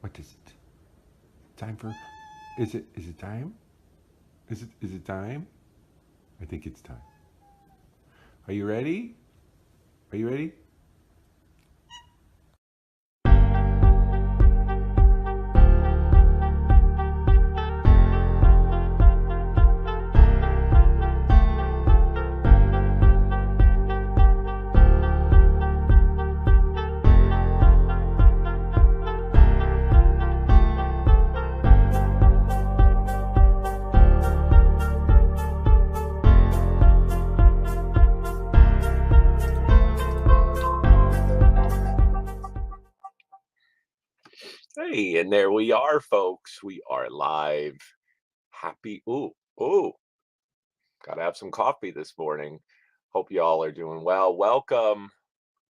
What is it? Time for? Is it time? Is it time? I think it's time. Are you ready? Are you ready? Hey, and there we are, folks. We are live. Happy. Ooh, gotta have some coffee this morning. Hope y'all are doing well. Welcome,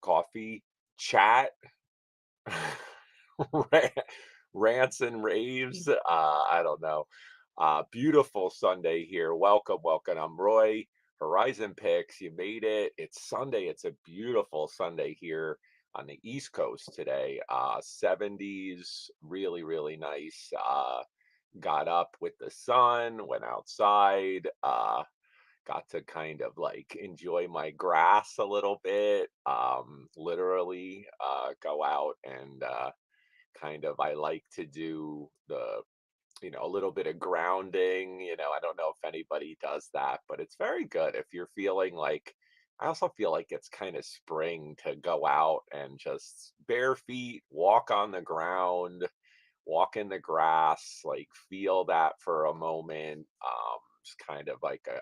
coffee chat, Ra- rants and raves. I don't know. Beautiful Sunday here. Welcome. I'm Roy. Horizon Picks. You made it. It's Sunday. It's a beautiful Sunday here on the East Coast today. 70s, really nice. Got up with the sun, went outside, got to kind of like enjoy my grass a little bit, literally go out and kind of I like to do the a little bit of grounding. I don't know if anybody does that, but it's very good if you're feeling like I also feel like it's kind of spring to go out and just bare feet, walk on the ground, walk in the grass, like feel that for a moment. It's kind of like a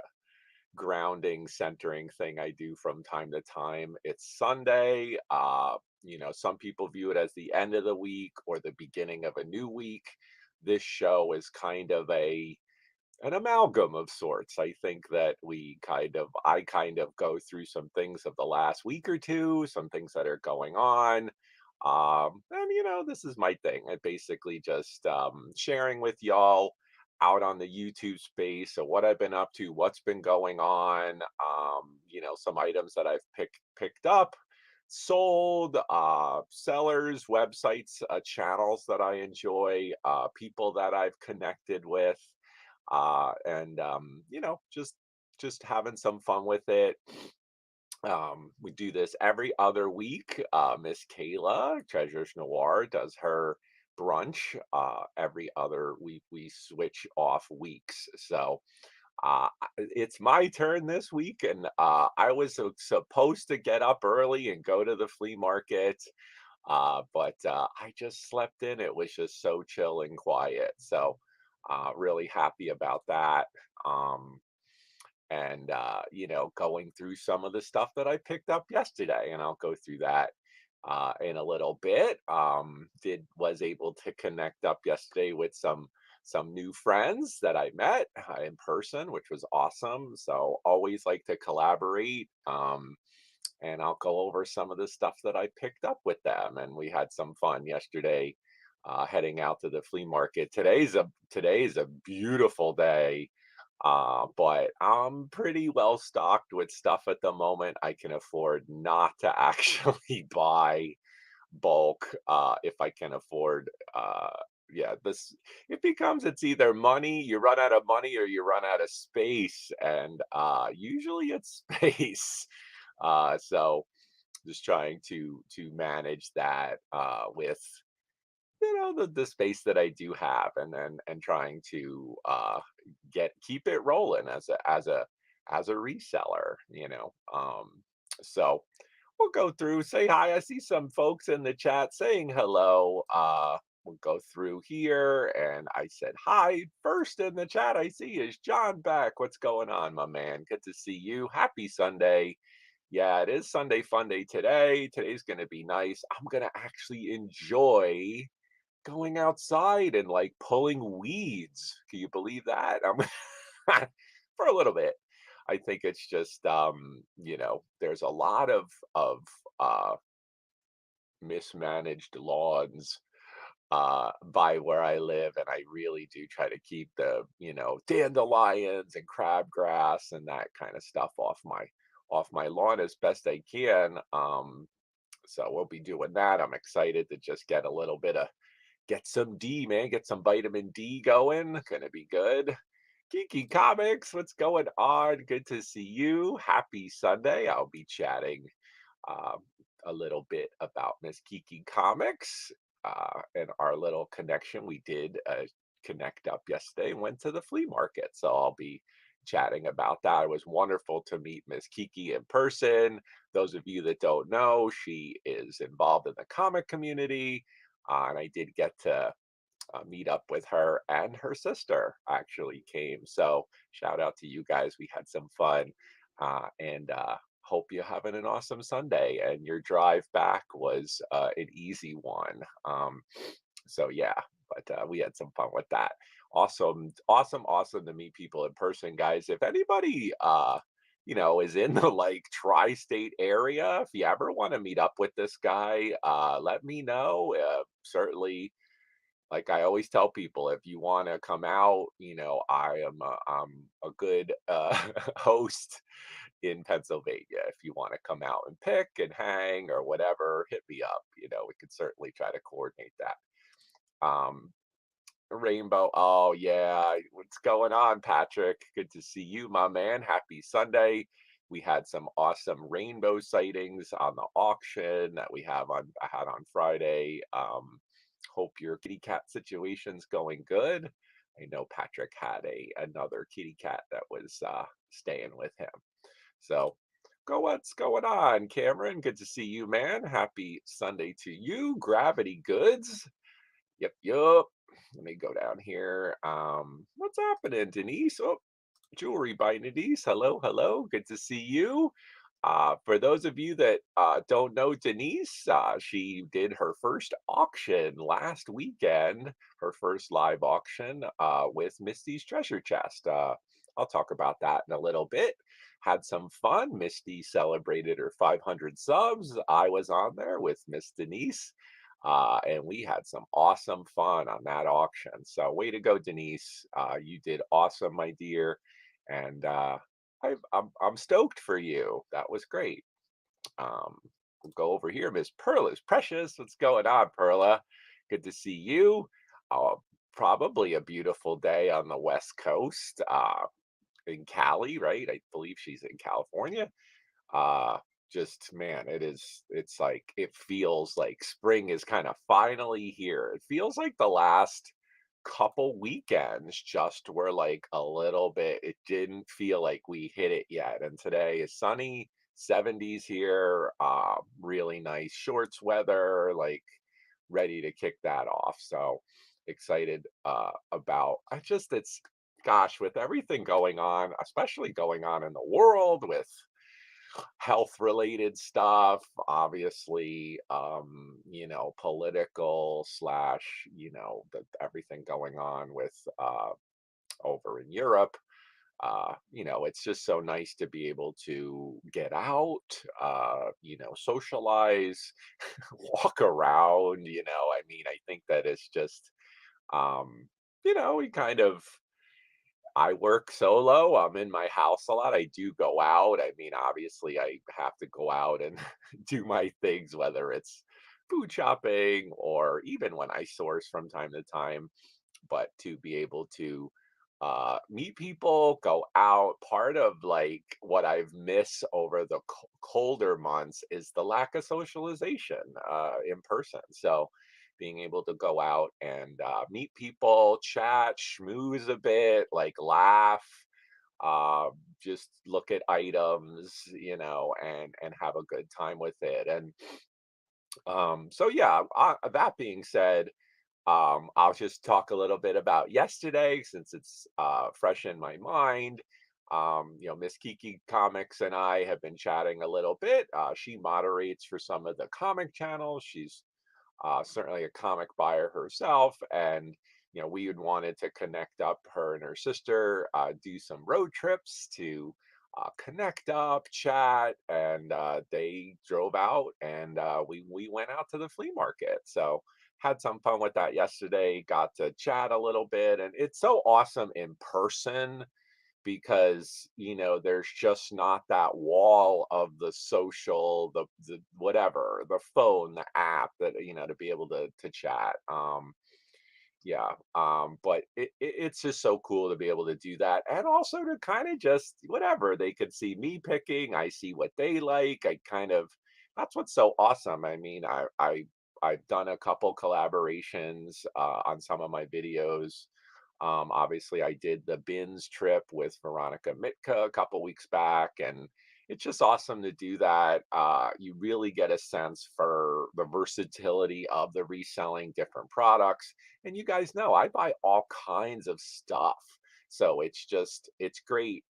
grounding, centering thing I do from time to time. It's Sunday. Some people view it as the end of the week or the beginning of a new week. This show is kind of an amalgam of sorts. I think that I kind of go through some things of the last week or two, some things that are going on. And this is my thing. I basically just sharing with y'all out on the YouTube space. So what I've been up to, what's been going on, some items that I've picked up, sold, sellers, websites, channels that I enjoy, people that I've connected with, and just having some fun with it. We do this every other week. Miss Kayla, Treasures Noir, does her brunch every other week. We switch off weeks. So it's my turn this week, and I was supposed to get up early and go to the flea market, but I just slept in. It was just so chill and quiet. So really happy about that. Um, and going through some of the stuff that I picked up yesterday, and I'll go through that in a little bit. Did Was able to connect up yesterday with some new friends that I met in person, which was awesome. So always like to collaborate. And I'll go over some of the stuff that I picked up with them, and we had some fun yesterday. Heading out to the flea market. Today's a beautiful day, but I'm pretty well stocked with stuff at the moment. I can afford not to actually buy bulk if I can afford. Yeah, this it becomes it's either money, you run out of money, or you run out of space, and usually it's space. So just trying to manage that with the space that I do have, and then and trying to get keep it rolling as a reseller. So we'll go through, say hi. I see some folks in the chat saying hello. We'll go through here, and I said hi. First in the chat I see is John Beck. What's going on, my man? Good to see you. Happy Sunday. Yeah, it is Sunday fun day today. Today's going to be nice. I'm going to actually enjoy going outside and like pulling weeds. Can you believe that? For a little bit. I think it's just there's a lot of uh mismanaged lawns by where I live, and I really do try to keep the, dandelions and crabgrass and that kind of stuff off my lawn as best I can. So we'll be doing that. I'm excited to just get a little bit of get some D, man. Get some vitamin D going. Gonna be good. Kiki Comics, what's going on? Good to see you. Happy Sunday. I'll be chatting um, a little bit about Miss Kiki Comics and our little connection. We did connect up yesterday and went to the flea market. So I'll be chatting about that. It was wonderful to meet Miss Kiki in person. Those of you that don't know, she is involved in the comic community. And I did get to meet up with her, and her sister actually came. So shout out to you guys. We had some fun, and hope you're having an awesome Sunday. And your drive back was an easy one. So yeah, but we had some fun with that. Awesome, awesome, awesome to meet people in person, guys. If anybody is in the like tri-state area, if you ever want to meet up with this guy, let me know. Certainly, like I always tell people, if you want to come out, I'm a good host in Pennsylvania. If you want to come out and pick and hang or whatever, hit me up. We could certainly try to coordinate that. Um, Rainbow, oh yeah, what's going on, Patrick? Good to see you, my man. Happy Sunday. We had some awesome rainbow sightings on the auction that I had on Friday. Hope your kitty cat situation's going good. I know Patrick had another kitty cat that was staying with him. So what's going on, Cameron? Good to see you, man. Happy Sunday to you. Gravity Goods. Yep, yep. Let me go down here. What's happening, Denise? Oh, Jewelry by Denise. Hello, hello. Good to see you. For those of you that don't know Denise, she did her first auction last weekend, her first live auction with Misty's Treasure Chest. I'll talk about that in a little bit. Had some fun. Misty celebrated her 500 subs. I was on there with Miss Denise. And we had some awesome fun on that auction. So, way to go, Denise! You did awesome, my dear, and I'm stoked for you. That was great. We'll go over here. Miss Perla's Precious. What's going on, Perla? Good to see you. Uh, Probably a beautiful day on the West Coast in Cali, right? I believe she's in California. uh just man, it's like it feels like spring is kind of finally here. It feels like the last couple weekends just were like a little bit, it didn't feel like we hit it yet, and today is sunny, 70s here, really nice shorts weather, like ready to kick that off. So excited about I just it's gosh, with everything going on, especially going on in the world with health related stuff, obviously, political slash, everything going on with over in Europe. It's just so nice to be able to get out, socialize, walk around, I mean, I think that it's just, we kind of I work solo. I'm in my house a lot. I do go out. I mean, obviously, I have to go out and do my things, whether it's food shopping or even when I source from time to time. But to be able to meet people, go out, part of like what I've missed over the colder months is the lack of socialization in person. So being able to go out and meet people, chat, schmooze a bit, like laugh, uh, just look at items, and have a good time with it. And so yeah, that being said, I'll just talk a little bit about yesterday since it's fresh in my mind. Miss Kiki Comics and I have been chatting a little bit. She moderates for some of the comic channels. She's certainly a comic buyer herself, and we had wanted to connect up, her and her sister, do some road trips to connect up, chat, and they drove out, and we went out to the flea market. So had some fun with that yesterday. Got to chat a little bit, and it's so awesome in person because, there's just not that wall of the social, the whatever, the phone, the app that, to be able to chat. Yeah, but it's just so cool to be able to do that, and also to kind of just whatever, they could see me picking, I see what they like, I kind of that's what's so awesome. I mean, I've done a couple collaborations on some of my videos. Obviously, I did the bins trip with Veronica Mitka a couple weeks back, and it's just awesome to do that. You really get a sense for the versatility of the reselling different products. And you guys know I buy all kinds of stuff. So it's great.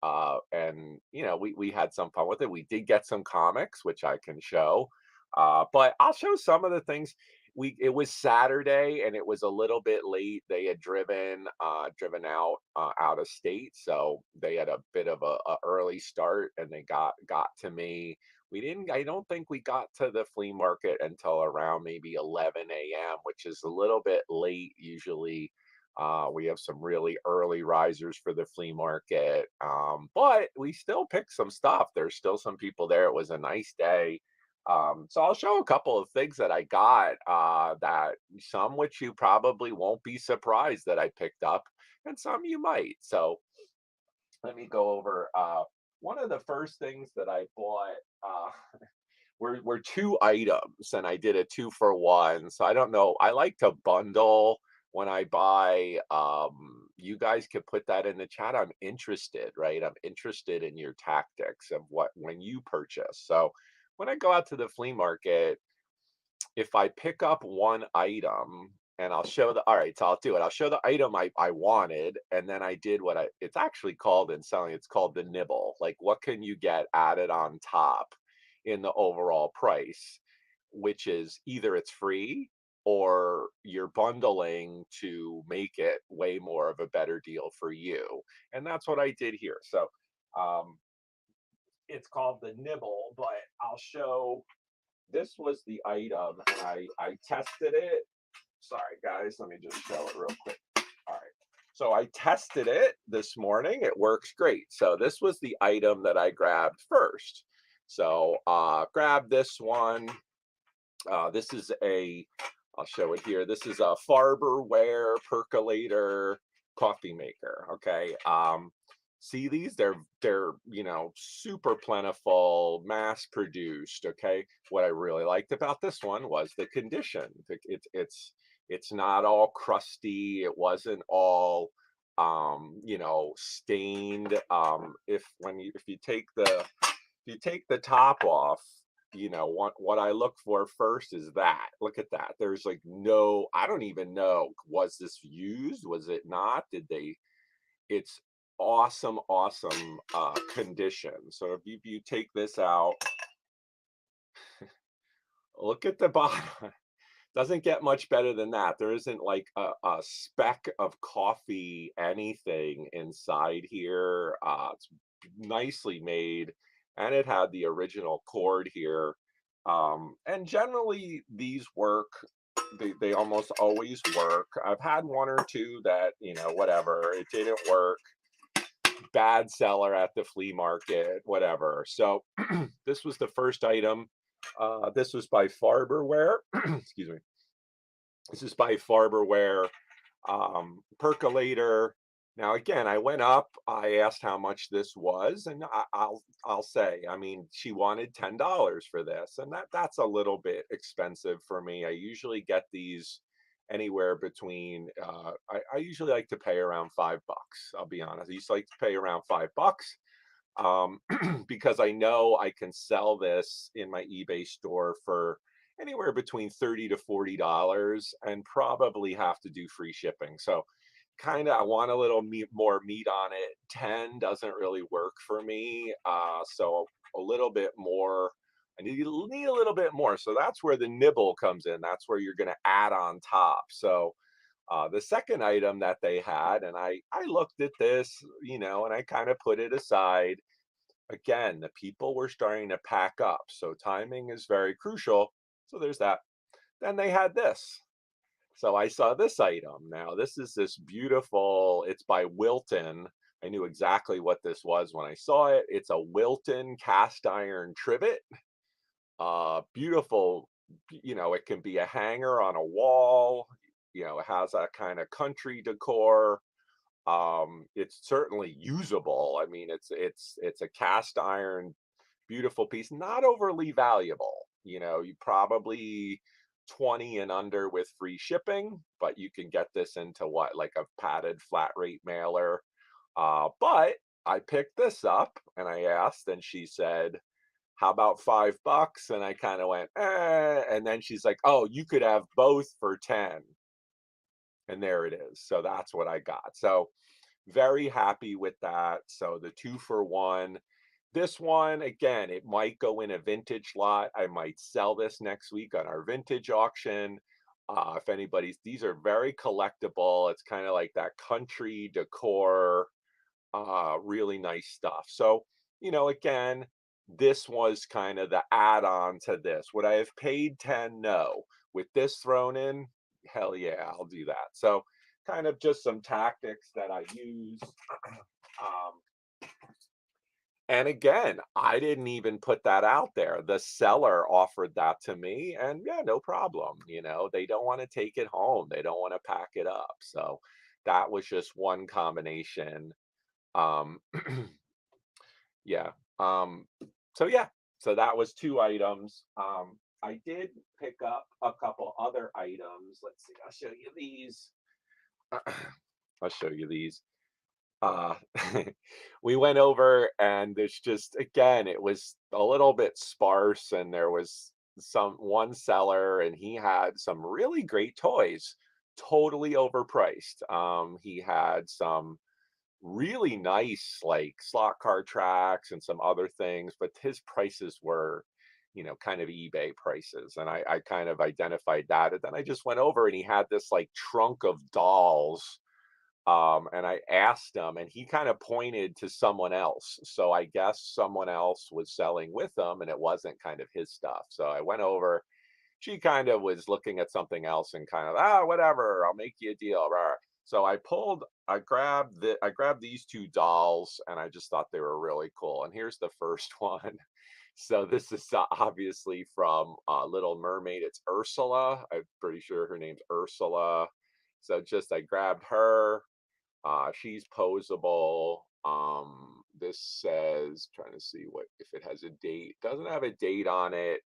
And we had some fun with it. We did get some comics, which I can show. But I'll show some of the things. It was Saturday and it was a little bit late. They had driven out of state, so they had a bit of a early start, and they got to me. We didn't. I don't think we got to the flea market until around maybe 11 a.m., which is a little bit late. Usually, we have some really early risers for the flea market, but we still picked some stuff. There's still some people there. It was a nice day. So I'll show a couple of things that I got, that some which you probably won't be surprised that I picked up, and some you might. So let me go over, one of the first things that I bought, were two items, and I did a 2 for 1. So I don't know. I like to bundle when I buy. You guys could put that in the chat. I'm interested, right? I'm interested in your tactics of what when you purchase. So when I go out to the flea market, if I pick up one item and I'll show the all right, so I'll do it. I'll show the item I wanted, and then I did what it's actually called in selling, it's called the nibble. Like what can you get added on top in the overall price, which is either it's free or you're bundling to make it way more of a better deal for you. And that's what I did here. So it's called the nibble, but I'll show this was the item, and I tested it. Sorry, guys, let me just show it real quick. All right. So I tested it this morning. It works great. So this was the item that I grabbed first. So grab this one. This is I'll show it here. This is a Farberware Percolator coffee maker. Okay. See these? They're super plentiful, mass produced. Okay. What I really liked about this one was the condition. It's not all crusty. It wasn't all stained. If you take the top off, what I look for first is that. Look at that. There's like no, I don't even know, was this used? Was it not? It's awesome condition. So if you take this out, look at the bottom. Doesn't get much better than that. There isn't like a speck of coffee anything inside here. It's nicely made, and it had the original cord here. And generally these work. They almost always work. I've had one or two that, whatever, it didn't work. Bad seller at the flea market, whatever. So this was the first item. This was by Farberware. Excuse me. This is by Farberware, Percolator. Now again, I went up. I asked how much this was, and I'll say, I mean, she wanted $10 for this, and that's a little bit expensive for me. I usually get these anywhere between. I usually like to pay around $5. I'll be honest. I used to like to pay around $5, because I know I can sell this in my eBay store for anywhere between $30 to $40, and probably have to do free shipping. So kind of I want a little more meat on it. 10 doesn't really work for me. So a little bit more. I need a little bit more. So that's where the nibble comes in. That's where you're going to add on top. So the second item that they had, and I looked at this, and I kind of put it aside. Again, the people were starting to pack up. So timing is very crucial. So there's that. Then they had this. So I saw this item. Now, this is this beautiful, it's by Wilton. I knew exactly what this was when I saw it. It's a Wilton cast iron trivet. Beautiful, it can be a hanger on a wall. It has that kind of country decor. It's certainly usable. I mean, it's a cast iron, beautiful piece, not overly valuable. You probably 20 and under with free shipping, but you can get this into what, like a padded flat rate mailer. But I picked this up and I asked, and she said, how about $5? And I kind of went, eh. And then she's like, oh, you could have both for 10. And there it is. So that's what I got. So very happy with that. So the 2-for-1. This one, again, it might go in a vintage lot. I might sell this next week on our vintage auction. If anybody's, these are very collectible. It's kind of like that country decor, really nice stuff. So, again, this was kind of the add-on to this. Would I have paid 10? No. With this thrown in, hell yeah, I'll do that. So kind of just some tactics that I use. Um, and again, I didn't even put that out there. The seller offered that to me, and yeah, no problem. They don't want to take it home. They don't want to pack it up. So that was just one combination. Um, yeah. So yeah, so that was two items. I did pick up a couple other items. Let's see, I'll show you these. I'll show you these. Uh, we went over and there's just, again, it was a little bit sparse and there was one seller and he had some really great toys, totally overpriced. He had some really nice like slot car tracks and some other things, but his prices were, kind of eBay prices. And I kind of identified that. And then I just went over and he had this like trunk of dolls. And I asked him, and he kind of pointed to someone else. So I guess someone else was selling with him, and it wasn't kind of his stuff. So I went over. She kind of was looking at something else, and kind of, whatever, I'll make you a deal. Rah. So I grabbed these two dolls, and I just thought they were really cool. And here's the first one. So this is obviously from Little Mermaid. It's Ursula. I'm pretty sure her name's Ursula. So just I grabbed her. She's posable. This says, trying to see what if it has a date. Doesn't have a date on it.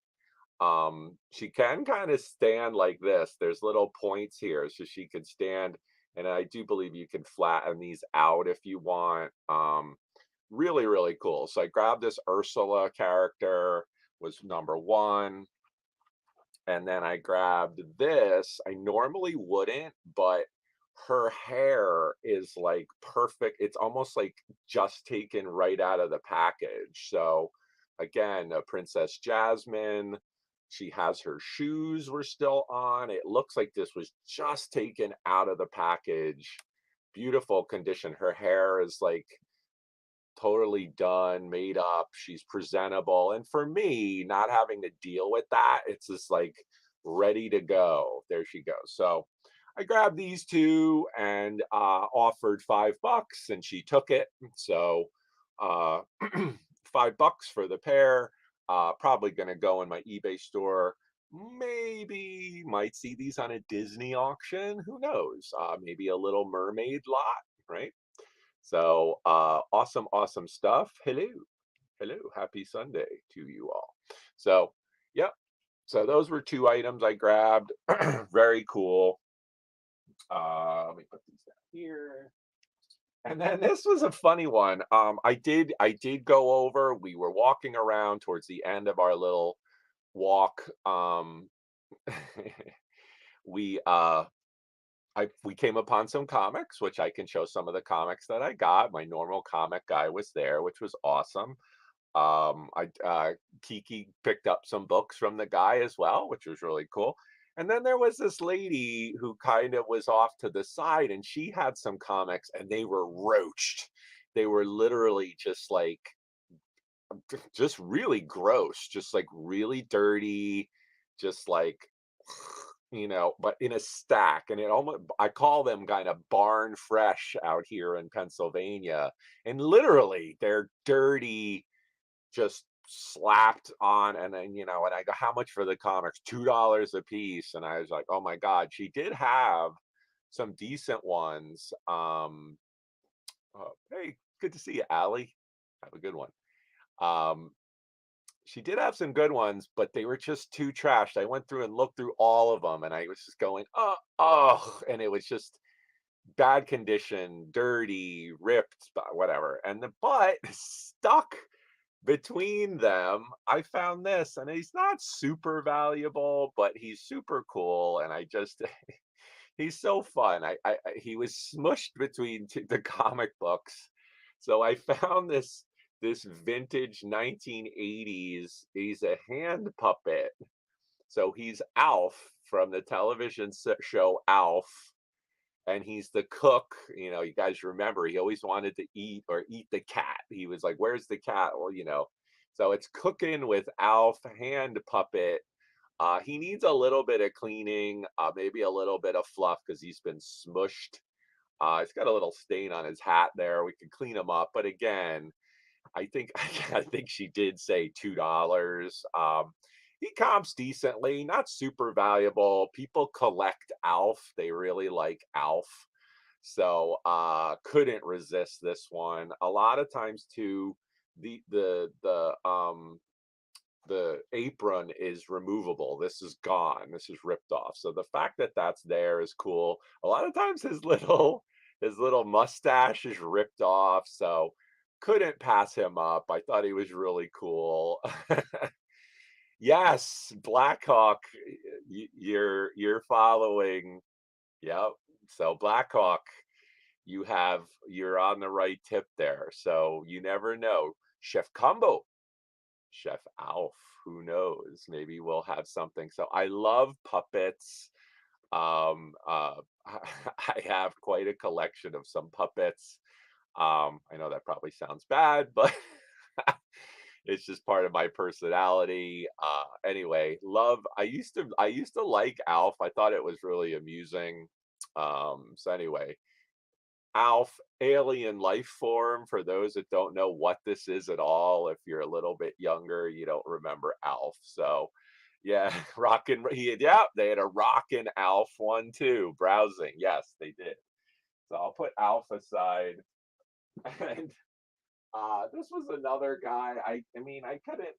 She can kind of stand like this. There's little points here, so she can stand. And I do believe you can flatten these out if you want. Really, really cool. So I grabbed this Ursula character, was number one. And then I grabbed this. I normally wouldn't, but her hair is like perfect. It's almost like just taken right out of the package. So again, Princess Jasmine. She has her shoes were still on. It looks like this was just taken out of the package. Beautiful condition. Her hair is like totally done, made up. She's presentable. And for me, not having to deal with that, it's just like ready to go. There she goes. So I grabbed these two and offered $5 and she took it. So uh, $5 for the pair. Probably going to go in my eBay store. Maybe might see these on a Disney auction. Who knows? Maybe a Little Mermaid lot, right? So awesome, awesome stuff. Hello, hello, happy Sunday to you all. So, yep. So those were two items I grabbed. Very cool. Let me put these down here. And then this was a funny one. I did go over. We were walking around towards the end of our little walk. We we came upon some comics, which I can show some of the comics that I got. My normal comic guy was there, which was awesome. I Kiki picked up some books from the guy as well, which was really cool. And then there was this lady who kind of was off to the side, and she had some comics, and they were roached. They were literally just like, just really gross, just like really dirty, just like but in a stack. And it almost, I call them kind of barn fresh out here in Pennsylvania. And literally they're dirty, just slapped on. And then, and I go, how much for the comics? $2 a piece. And I was like, oh my God, she did have some decent ones. Hey, good to see you, Allie. Have a good one. Um, she did have some good ones, but they were just too trashed. I went through and looked through all of them, and I was just going, oh, and it was just bad condition, dirty, ripped, whatever. And but stuck between them, I found this, and he's not super valuable, but he's super cool, and I just he's so fun. He was smushed between the comic books. So I found this vintage 1980s. He's a hand puppet. So he's Alf from the television show Alf, and he's the cook. You guys remember he always wanted to eat the cat. He was like, "Where's the cat?" Well. So it's cooking with Alf hand puppet. He needs a little bit of cleaning, maybe a little bit of fluff because he's been smushed. He's got a little stain on his hat there. We could clean him up, but again, I think I think she did say $2. He comps decently, not super valuable. People collect Alf; they really like Alf, so couldn't resist this one. A lot of times too, the apron is removable. This is gone. This is ripped off. So the fact that that's there is cool. A lot of times his little mustache is ripped off. So couldn't pass him up. I thought he was really cool. Yes, Blackhawk, you're following. Yep. So Blackhawk, you're on the right tip there. So you never know. Chef Combo, Chef Alf, who knows? Maybe we'll have something. So I love puppets. I have quite a collection of some puppets. I know that probably sounds bad, but it's just part of my personality. Anyway, love. I used to like Alf. I thought it was really amusing. So anyway, Alf, alien life form. For those that don't know what this is at all, if you're a little bit younger, you don't remember Alf. So, yeah, rockin'. Yeah, they had a rockin' Alf one too. Browsing, yes, they did. So I'll put Alf aside, and this was another guy. I mean, I couldn't,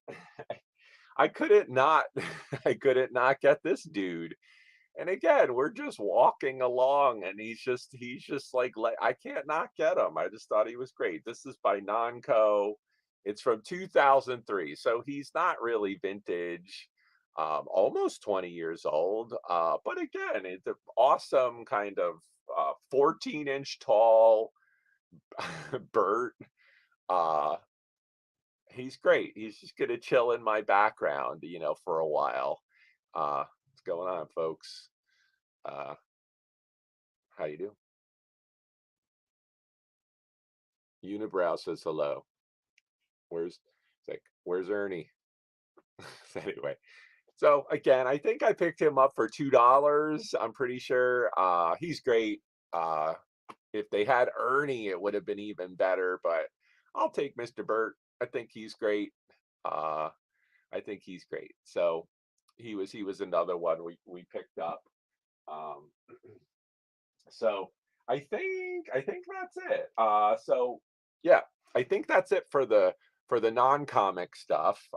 I couldn't not, I couldn't not get this dude. And again, we're just walking along, and he's just like I can't not get him. I just thought he was great. This is by Nonco. It's from 2003, so he's not really vintage. Almost 20 years old. But again, it's an awesome kind of 14-inch tall Bert. Uh, he's great. He's just gonna chill in my background, for a while. What's going on, folks? Uh, how you doing? Unibrow says hello. Where's Ernie? So anyway, so again, I think I picked him up for $2. I'm pretty sure. He's great. Uh, if they had Ernie, it would have been even better. But I'll take Mr. Burt. I think he's great. Uh, I think he's great. So he was another one we picked up. Um, so I think that's it. So yeah, I think that's it for the non-comic stuff.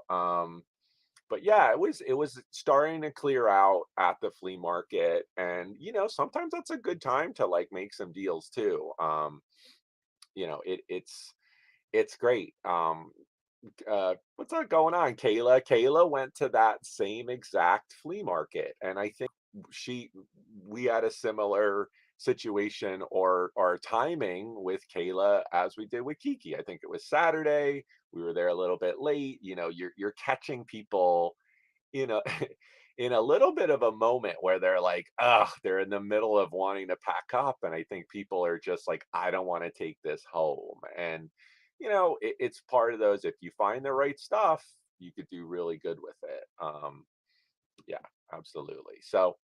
But yeah, it was starting to clear out at the flea market, and sometimes that's a good time to like make some deals too. It's great. What's going on, Kayla? Kayla went to that same exact flea market, and I think she we had a similar situation or timing with Kayla as we did with Kiki. I think it was Saturday. We were there a little bit late. You're catching people, you know, in a little bit of a moment where they're like, they're in the middle of wanting to pack up. And I think people are just like, I don't want to take this home. And, it's part of those, if you find the right stuff, you could do really good with it. Yeah, absolutely. So,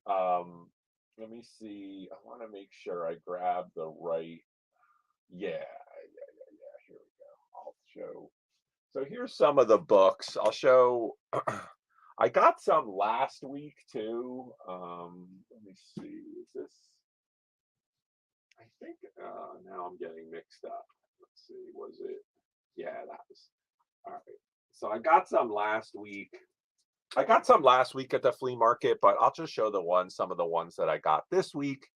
Let me see. I want to make sure I grab the right. Yeah, yeah. Here we go. I'll show. So here's some of the books. I'll show. I got some last week too. Let me see. Is this? I think now I'm getting mixed up. Let's see. Was it? Yeah, that was. All right. So I got some last week. I got some last week at the flea market, but I'll just show some of the ones that I got this week.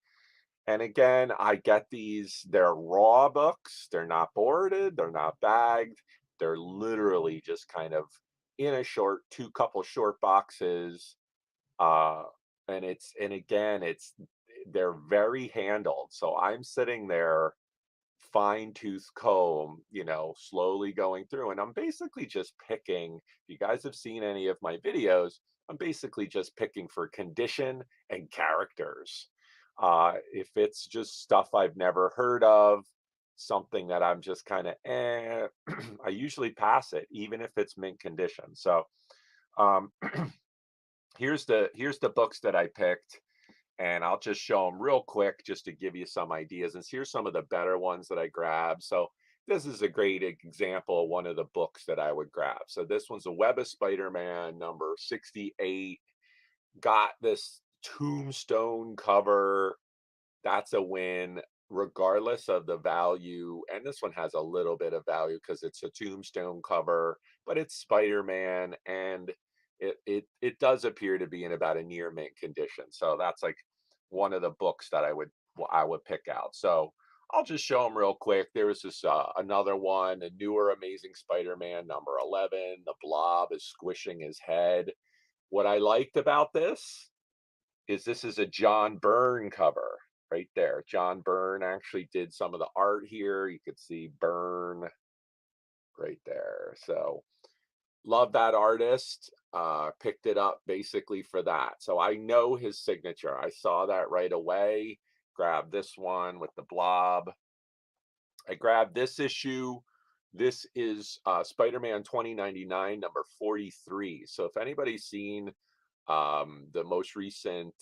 And again, I get these, they're raw books. They're not boarded, they're not bagged. They're literally just kind of in a two couple short boxes. Uh, and again, they're very handled. So I'm sitting there fine tooth comb, slowly going through. And I'm basically just picking, if you guys have seen any of my videos, I'm basically just picking for condition and characters. If it's just stuff I've never heard of, something that I'm just kind of, I usually pass it, even if it's mint condition. So um, here's the books that I picked, and I'll just show them real quick just to give you some ideas. And here's some of the better ones that I grabbed. So this is a great example of one of the books that I would grab. So this one's a Web of Spider-Man number 68. Got this tombstone cover. That's a win regardless of the value. And this one has a little bit of value because it's a tombstone cover, but it's Spider-Man, and it does appear to be in about a near mint condition. So that's like one of the books that I would pick out. So I'll just show them real quick. There was this another one, a newer Amazing Spider-Man number 11. The Blob is squishing his head. What I liked about this is a John Byrne cover right there. John Byrne actually did some of the art here. You could see Byrne right there. So love that artist. Picked it up basically for that. So I know his signature. I saw that right away. Grabbed this one with the Blob. I grabbed this issue. This is Spider-Man 2099 number 43. So if anybody's seen the most recent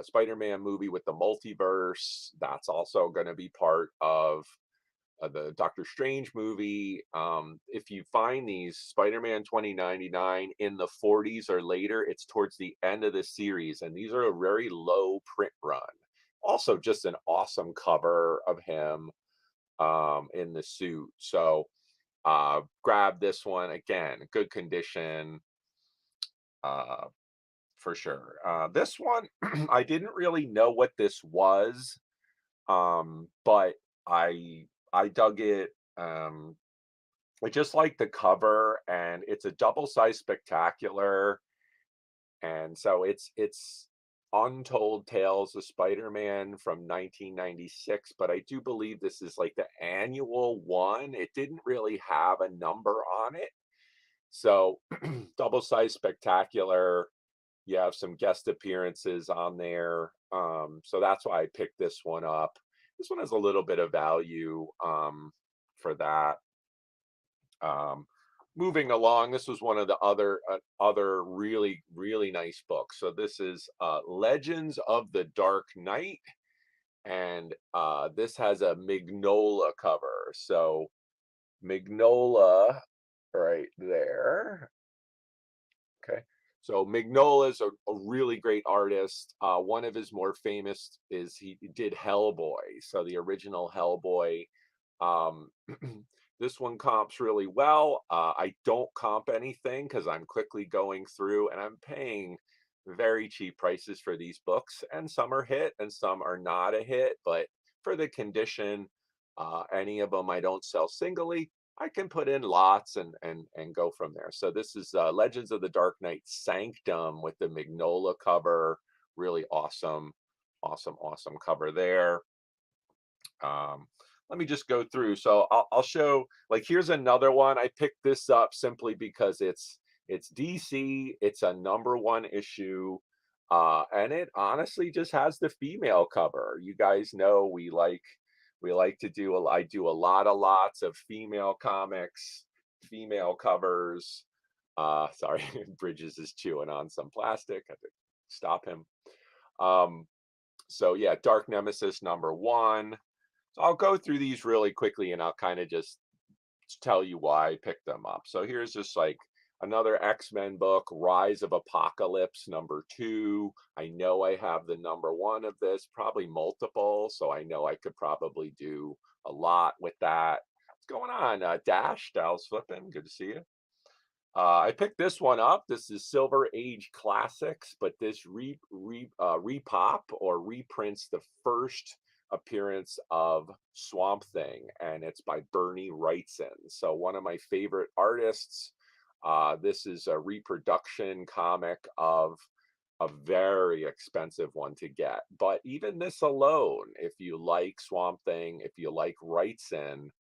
Spider-Man movie with the multiverse, that's also going to be part of the Doctor Strange movie. If you find these Spider-Man 2099 in the 40s or later, it's towards the end of the series, and these are a very low print run. Also, just an awesome cover of him in the suit. So grab this one again, good condition. For sure. This one, I didn't really know what this was, but I dug it. I just like the cover, and it's a double-sized spectacular, and so it's Untold Tales of Spider-Man from 1996, but I do believe this is like the annual one. It didn't really have a number on it, so double-sized spectacular. You have some guest appearances on there. So that's why I picked this one up. This one has a little bit of value for that. Um, Moving along, this was one of the other really, really nice books. So this is Legends of the Dark Knight, and this has a Magnola cover. So Magnola right there. Okay. So Mignola is a really great artist. One of his more famous is he did Hellboy. So the original Hellboy. Um, this one comps really well. I don't comp anything because I'm quickly going through and I'm paying very cheap prices for these books. And some are hit and some are not a hit. But for the condition, any of them I don't sell singly. I can put in lots and go from there. So this is Legends of the Dark Knight Sanctum with the Magnola cover. Really awesome, awesome cover there. Let me just go through. So I'll show, like, here's another one. I picked this up simply because it's DC. It's a #1 issue. And it honestly just has the female cover. You guys know we like to do I do a lots of female comics, female covers. Sorry, Bridges is chewing on some plastic. I have to stop him. So yeah, Dark Nemesis #1. So I'll go through these really quickly and I'll kind of just tell you why I picked them up. So here's just like another X-Men book, Rise of Apocalypse #2. I know I have the #1 of this, probably multiple, so I know I could probably do a lot with that. What's going on? Dash, Dal's flipping. Good to see you. I picked this one up. This is Silver Age Classics, but this repop or reprints the first appearance of Swamp Thing, and it's by Bernie Wrightson. So one of my favorite artists. This is a reproduction comic of a very expensive one to get. But even this alone, if you like Swamp Thing, if you like Wrightson,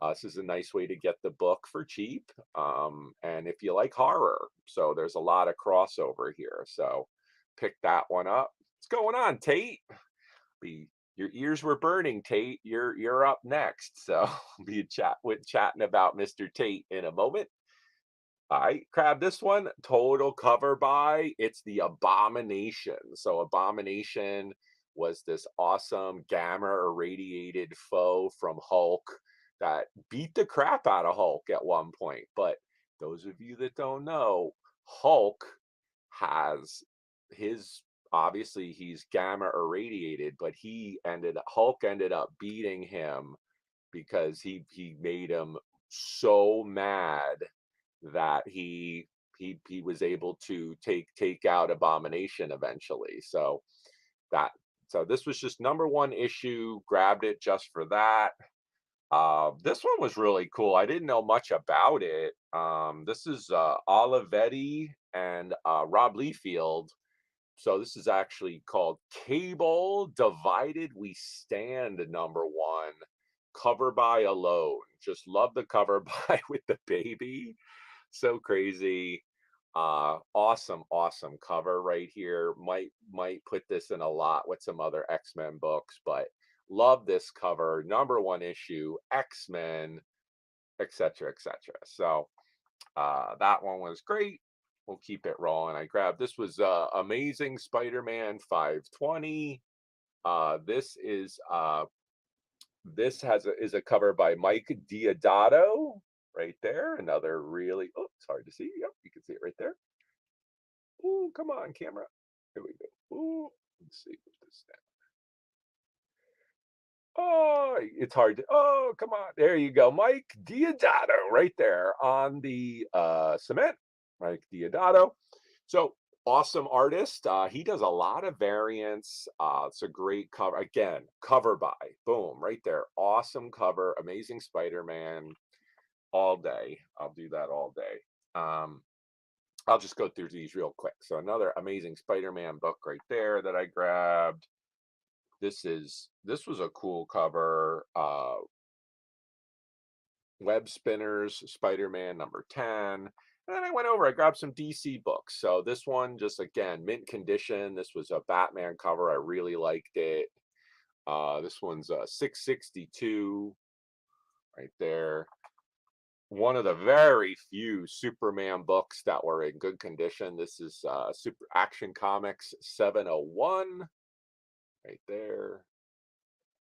this is a nice way to get the book for cheap. And if you like horror, so there's a lot of crossover here. So pick that one up. What's going on, Tate? Be your ears were burning, Tate. You're up next. So be chatting about Mr. Tate in a moment. I grabbed this one, total cover by, it's the Abomination. So Abomination was this awesome gamma irradiated foe from Hulk that beat the crap out of Hulk at one point. But those of you that don't know, Hulk has his, obviously he's gamma irradiated, but Hulk ended up beating him because he made him so mad that he was able to take out Abomination eventually. So that so this was just #1 issue. Grabbed it just for that. This one was really cool. I didn't know much about it. This is Olivetti and Rob Liefeld. So this is actually called Cable Divided We Stand #1. Cover by alone. Just love the cover by with the baby. So crazy. Awesome cover right here. Might put this in a lot with some other X-Men books, but love this cover. #1 issue, X-Men, etc., etc. So that one was great. We'll keep it rolling. I grabbed this was Amazing Spider-Man 520. This is a cover by Mike Diodato right there. Another really, oh, it's hard to see. Yep, you can see it right there. Oh, come on, camera. Here we go. Ooh, let's see what this down. Oh, it's hard to, oh, come on. There you go. Mike Diodato right there on the cement. Mike Diodato. So awesome artist. He does a lot of variants. It's a great cover. Again, cover by. Boom, right there. Awesome cover. Amazing Spider-Man. All day. I'll do that all day. I'll just go through these real quick. So another Amazing Spider-Man book right there that I grabbed. This was a cool cover. Web Spinners, Spider-Man #10. And then I went over, I grabbed some DC books. So this one, just again, mint condition. This was a Batman cover. I really liked it. This one's 662 right there. One of the very few Superman books that were in good condition. This is Super Action Comics 701 right there.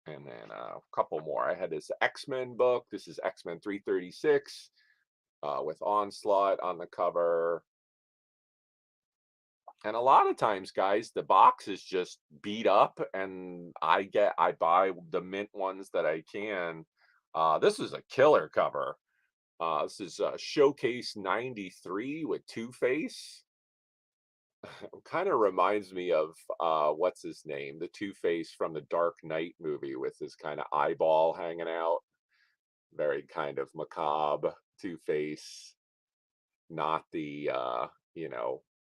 And then a couple more. I had this X-Men book. This is X-Men 336 with Onslaught on the cover. And a lot of times, guys, the box is just beat up and I buy the mint ones that I can. This is a killer cover. This is Showcase 93 with Two-Face. Kind of reminds me of what's his name, the Two-Face from the Dark Knight movie with his kind of eyeball hanging out. Very kind of macabre Two-Face, not the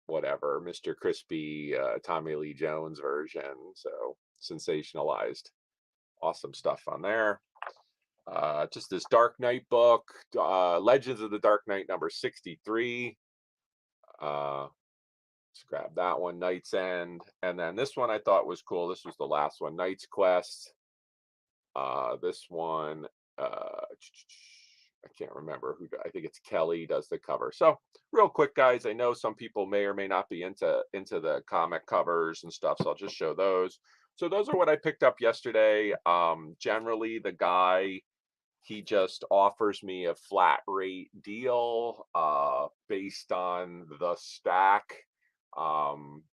whatever Mr. Crispy Tommy Lee Jones version. So sensationalized. Awesome stuff on there. Just this Dark Knight book, Legends of the Dark Knight #63. Let's grab that one, Knight's End. And then this one I thought was cool. This was the last one, Knight's Quest. This one, I can't remember who. I think it's Kelly does the cover. So real quick, guys, I know some people may or may not be into the comic covers and stuff, so I'll just show those. So those are what I picked up yesterday. Generally, the guy, he just offers me a flat rate deal based on the stack.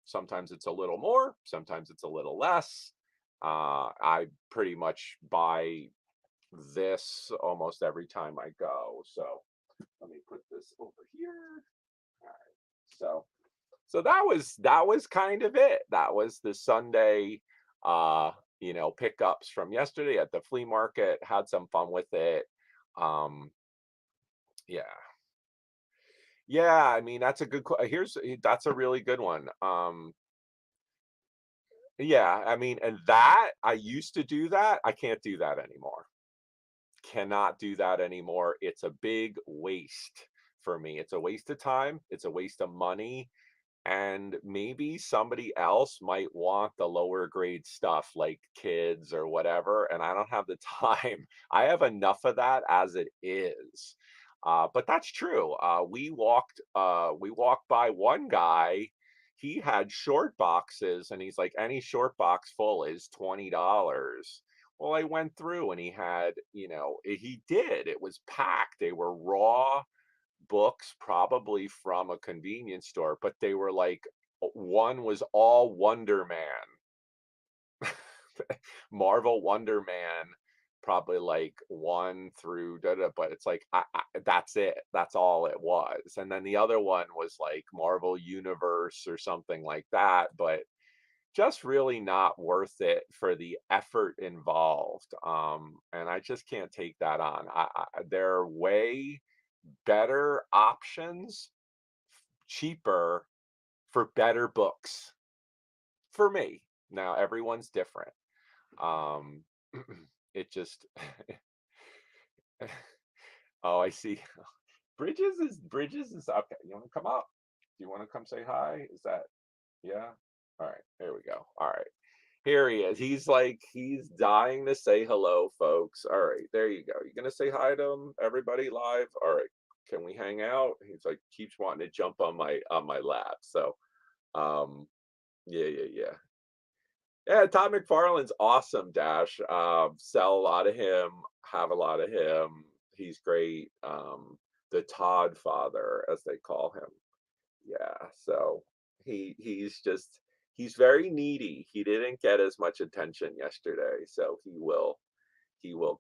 Sometimes it's a little more, sometimes it's a little less. I pretty much buy this almost every time I go. So let me put this over here. All right. So that was kind of it. That was the Sunday pickups from yesterday at the flea market. Had some fun with it. Um yeah. Yeah, I mean that's a good that's a really good one. Yeah, I mean, and that I used to do that. I can't do that anymore. Cannot do that anymore. It's a big waste for me. It's a waste of time, it's a waste of money, and maybe somebody else might want the lower grade stuff like kids or whatever, and I don't have the time. I have enough of that as it is. But that's true. We walked by one guy. He had short boxes, and he's like, any short box full is $20. Well, I went through and he had, he did. It was packed. They were raw books, probably from a convenience store, but they were like, one was all Wonder Man, Marvel Wonder Man, probably like one through da, da, but it's like that's it. That's all it was. And then the other one was like Marvel Universe or something like that, but just really not worth it for the effort involved. And I just can't take that on. There are way better options, cheaper, for better books for me. Now everyone's different. Um, it just oh, I see. Bridges is okay. You want to come up? Do you want to come say hi? Is that yeah? All right, there we go. All right. Here he is. He's dying to say hello, folks. All right, there you go. You gonna say hi to him, everybody live? All right. Can we hang out? He's like keeps wanting to jump on my lap. So yeah, yeah, yeah. Yeah, Todd McFarlane's awesome, Dash. Sell a lot of him, have a lot of him. He's great. The Todd father, as they call him. Yeah, so he's very needy. He didn't get as much attention yesterday, so he will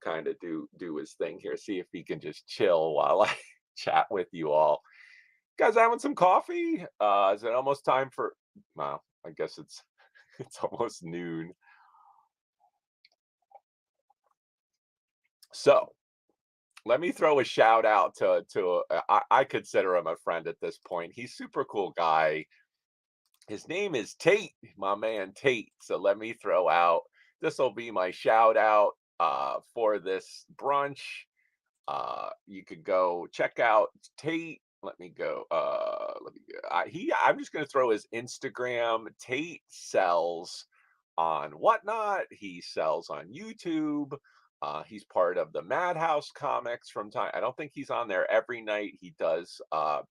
kind of do his thing here. See if he can just chill while I chat with you all. Guys, having some coffee? Is it almost time for? Well, I guess it's it's almost noon. So let me throw a shout out I consider him a friend at this point. He's super cool guy. His name is Tate, my man Tate. So let me throw out, this will be my shout out for this brunch. You could go check out Tate. Let me go. I'm just gonna throw his Instagram. Tate sells on Whatnot. He sells on YouTube. He's part of the Madhouse Comics from time. I don't think he's on there every night. He does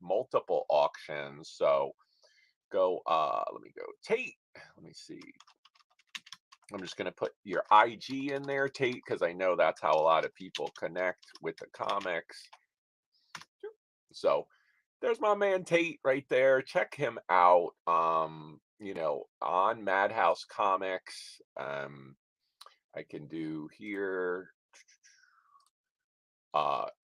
multiple auctions. So go let me go Tate. Let me see. I'm just going to put your IG in there, Tate, because I know that's how a lot of people connect with the comics. So there's my man Tate right there. Check him out. On Madhouse Comics. I can do here.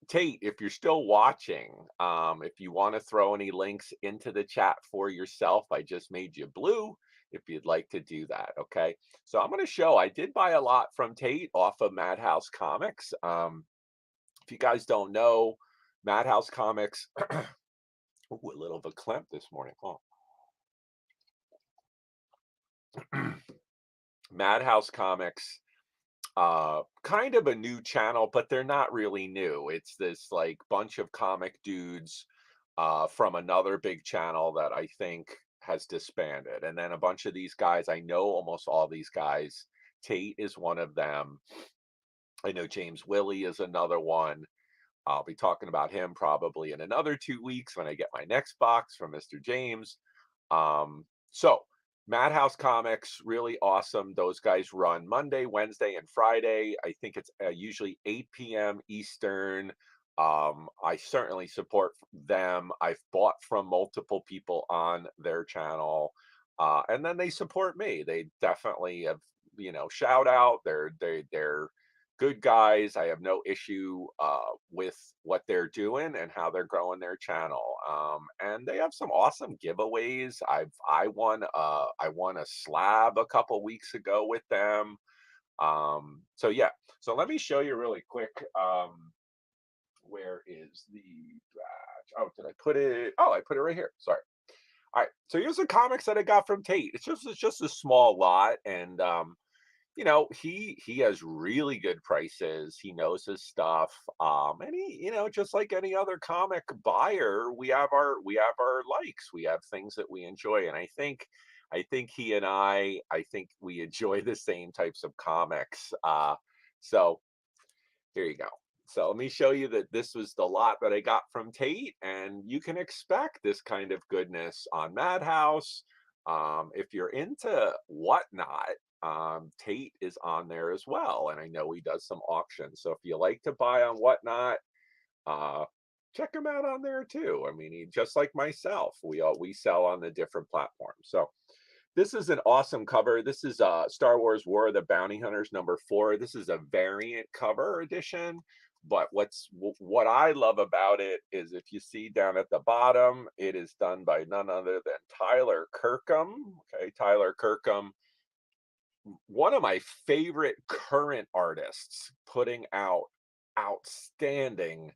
Tate, if you're still watching, if you want to throw any links into the chat for yourself, I just made you blue if you'd like to do that. Okay. So I'm going to show, I did buy a lot from Tate off of Madhouse Comics. If you guys don't know, Madhouse Comics, ooh, a little of a clamp this morning. Oh. Madhouse Comics, kind of a new channel, but they're not really new. It's this like bunch of comic dudes from another big channel that I think has disbanded. And then a bunch of these guys, I know almost all these guys. Tate is one of them. I know James Willie is another one. I'll be talking about him probably in another 2 weeks when I get my next box from Mr. James. So Madhouse Comics, really awesome. Those guys run Monday, Wednesday, and Friday. I think it's usually 8 p.m. Eastern. I certainly support them. I've bought from multiple people on their channel, and then they support me. They definitely have, shout out. They're good guys. I have no issue with what they're doing and how they're growing their channel. And they have some awesome giveaways. I won a slab a couple weeks ago with them. So yeah. So let me show you really quick. Where is the badge? Oh, did I put it? Oh, I put it right here. Sorry. All right. So here's the comics that I got from Tate. It's just a small lot, and he has really good prices. He knows his stuff. And he, just like any other comic buyer, we have our likes. We have things that we enjoy. And I think he and I think we enjoy the same types of comics. So here you go. So let me show you that this was the lot that I got from Tate, and you can expect this kind of goodness on Madhouse. If you're into whatnot, Tate is on there as well, and I know he does some auctions. So if you like to buy on whatnot, uh, check him out on there too. I mean, just like myself, we sell on the different platforms. So this is an awesome cover. This is Star Wars War of the Bounty Hunters #4. This is a variant cover edition. But what I love about it is if you see down at the bottom, it is done by none other than Tyler Kirkham. Okay, Tyler Kirkham, one of my favorite current artists, putting out outstanding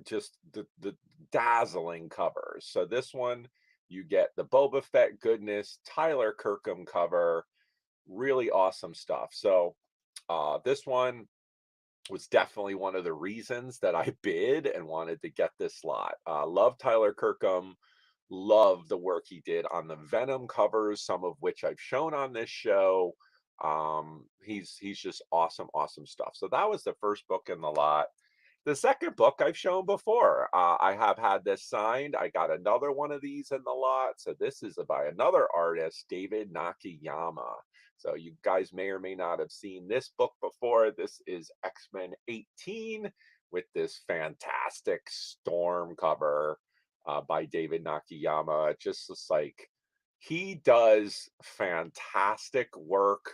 just the dazzling covers. So this one, you get the Boba Fett goodness, Tyler Kirkham cover, really awesome stuff. So this one was definitely one of the reasons that I bid and wanted to get this lot. Love Tyler Kirkham, love the work he did on the Venom covers, some of which I've shown on this show. He's just awesome, awesome stuff. So that was the first book in the lot. The second book I've shown before. I have had this signed. I got another one of these in the lot. So this is by another artist, David Nakayama. So you guys may or may not have seen this book before. This is X-Men 18 with this fantastic Storm cover by David Nakayama. It just looks like he does fantastic work.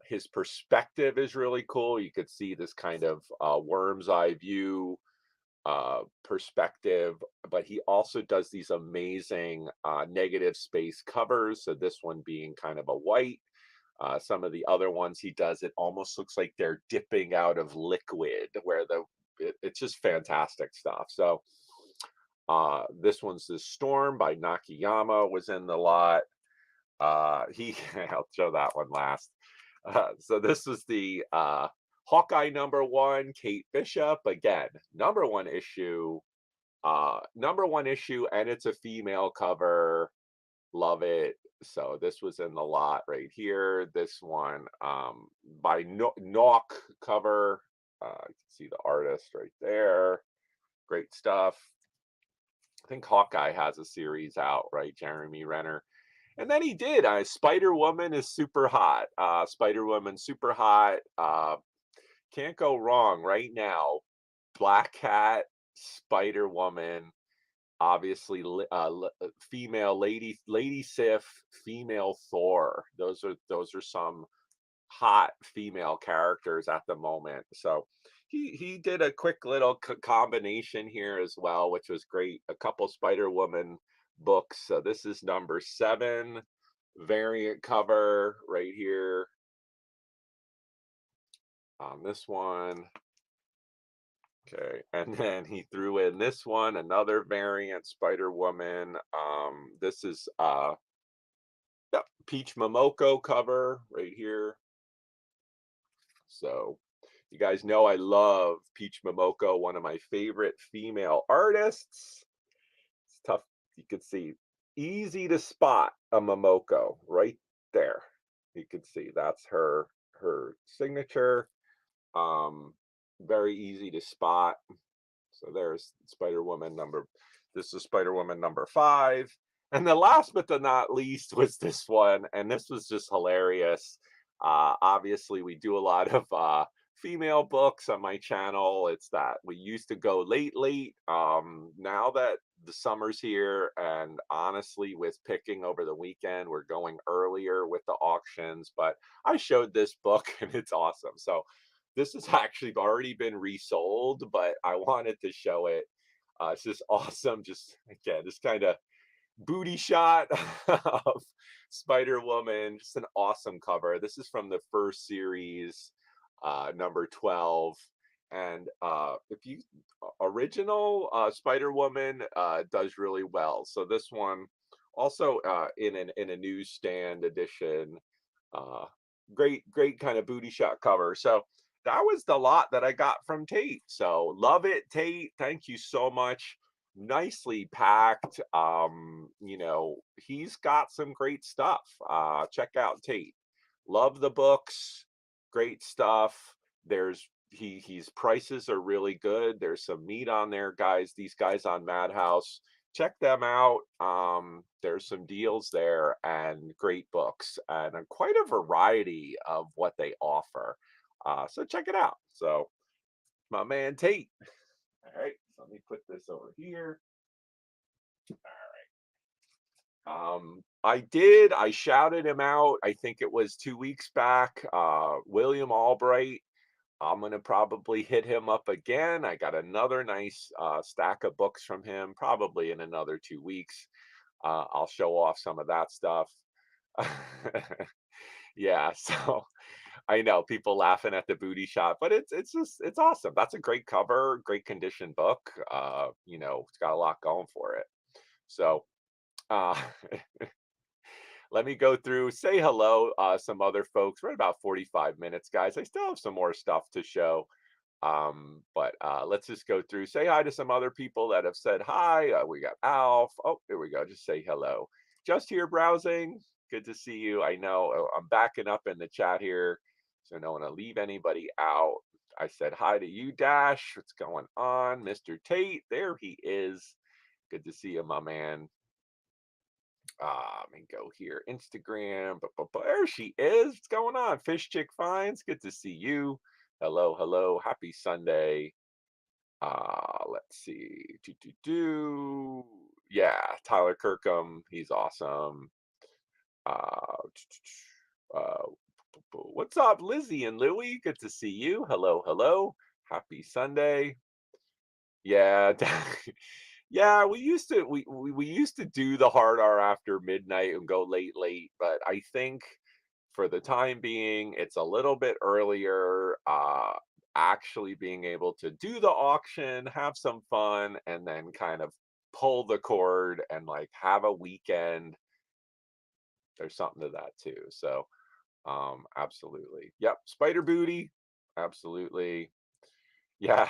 His perspective is really cool. You could see this kind of worm's eye view perspective, but he also does these amazing negative space covers. So this one being kind of a white. Some of the other ones he does, it almost looks like they're dipping out of liquid, where it's just fantastic stuff. So this one's The Storm by Nakayama was in the lot. I'll show that one last. So this was the Hawkeye #1, Kate Bishop. Again, #1 issue. #1 issue, and it's a female cover. Love it. So this was in the lot right here. This one by Knock cover. You can see the artist right there. Great stuff. I think Hawkeye has a series out, right? Jeremy Renner. And then he did. Spider Woman is super hot. Spider Woman super hot. Can't go wrong right now. Black Cat, Spider Woman, obviously female Lady Sif, female Thor. Those are some hot female characters at the moment. So he did a quick little combination here as well, which was great. A couple Spider Woman books. So this is #7 variant cover right here on this one. Okay, and then he threw in this one, another variant Spider Woman. This is yep, Peach Momoko cover right here. So you guys know I love Peach Momoko, one of my favorite female artists. It's tough. You can see, easy to spot a Momoko right there. You can see that's her signature. Um, very easy to spot. So there's Spider-Woman number, this is Spider-Woman number 5. And the last but the not least was this one, and this was just hilarious. Obviously, we do a lot of female books on my channel. It's that we used to go late, late. Now that the summer's here, and honestly, with picking over the weekend, we're going earlier with the auctions. But I showed this book, and it's awesome. So this has actually already been resold, but I wanted to show it. It's just awesome. Just again, this kind of booty shot of Spider Woman. Just an awesome cover. This is from the first series, number 12. And if you original Spider Woman does really well. So this one also in a newsstand edition. Uh, great kind of booty shot cover. So that was the lot that I got from Tate. So love it, Tate. Thank you so much. Nicely packed. He's got some great stuff. Check out Tate. Love the books. Great stuff. He's prices are really good. There's some meat on there, guys. These guys on Madhouse, check them out. There's some deals there and great books and quite a variety of what they offer. So check it out. So my man Tate. All right, so let me put this over here. I shouted him out. I think it was 2 weeks back. William Albright. I'm gonna probably hit him up again. I got another nice stack of books from him, probably in another 2 weeks. I'll show off some of that stuff. Yeah, so I know people laughing at the booty shot, but it's awesome. That's a great cover, great condition book. It's got a lot going for it. So uh let me go through, say hello, some other folks. We're at about 45 minutes, guys. I still have some more stuff to show. But let's just go through, say hi to some other people that have said hi. We got Alf. Oh, here we go. Just say hello. Just here browsing. Good to see you. I know I'm backing up in the chat here, so I don't want to leave anybody out. I said hi to you, Dash. What's going on? Mr. Tate, there he is. Good to see you, my man. Let me go here. Instagram. There she is. What's going on? Fish Chick Finds. Good to see you. Hello, hello. Happy Sunday. Let's see. Yeah, Tyler Kirkham. He's awesome. Uh, uh, what's up, Lizzie and Louie? Good to see you. Hello, hello. Happy Sunday. Yeah, yeah, we used to do the hard hour after midnight and go late, late, but I think for the time being, it's a little bit earlier. Actually being able to do the auction, have some fun, and then kind of pull the cord and like have a weekend. There's something to that too. So, absolutely. Yep. Spider Booty. Absolutely. Yeah.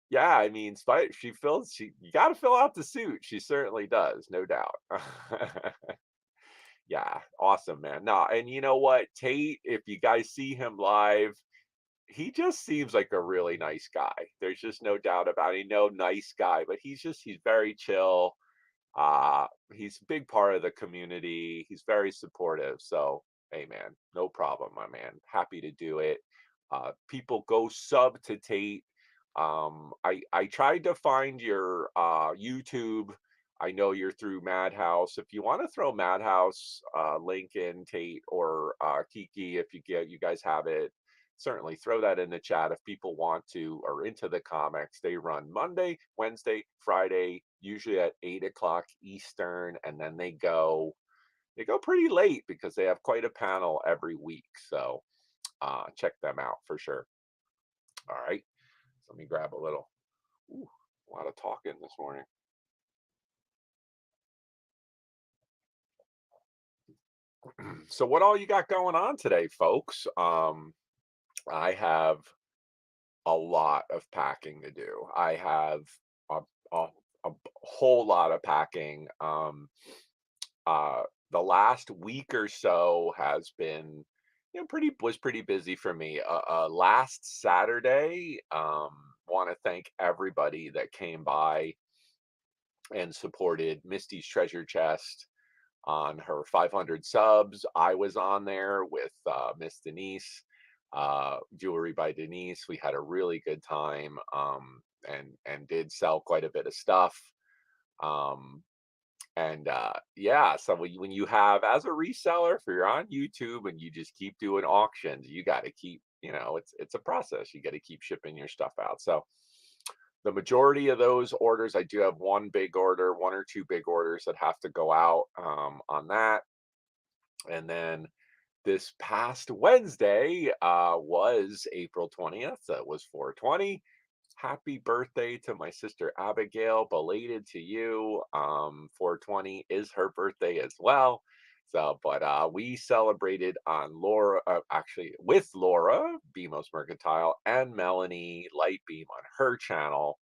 Yeah, I mean, you got to fill out the suit. She certainly does, no doubt. Yeah, awesome, man. No, and you know what, Tate, if you guys see him live, he just seems like a really nice guy. There's just no doubt about it. No nice guy, but he's very chill. He's a big part of the community. He's very supportive. So, hey, man, no problem, my man. Happy to do it. People go sub to Tate. I tried to find your YouTube. I know you're through Madhouse. If you want to throw Madhouse link in, Tate, or Kiki, if you guys have it, certainly throw that in the chat if people want to or into the comics. They run Monday, Wednesday, Friday, usually at 8 o'clock Eastern, and then they go pretty late because they have quite a panel every week. So check them out for sure. All right. So let me grab a little. Ooh, a lot of talking this morning. So what all you got going on today, folks? I have a lot of packing to do. I have a, a, a whole lot of packing. Uh, the last week or so has been was pretty busy for me. Last Saturday, want to thank everybody that came by and supported Misty's Treasure Chest on her 500 subs. I was on there with Miss Denise, Jewelry by Denise. We had a really good time, and did sell quite a bit of stuff. Um, and yeah, so when you have, as a reseller, if you're on YouTube and you just keep doing auctions, you got to keep, it's a process. You got to keep shipping your stuff out. So the majority of those orders, I do have one big order, one or two big orders that have to go out on that. And then this past Wednesday was April 20th. That was 420. Happy birthday to my sister Abigail, belated to you. 420 is her birthday as well. So, but we celebrated on Laura, actually with Laura, Bemos Mercantile, and Melanie Lightbeam on her channel,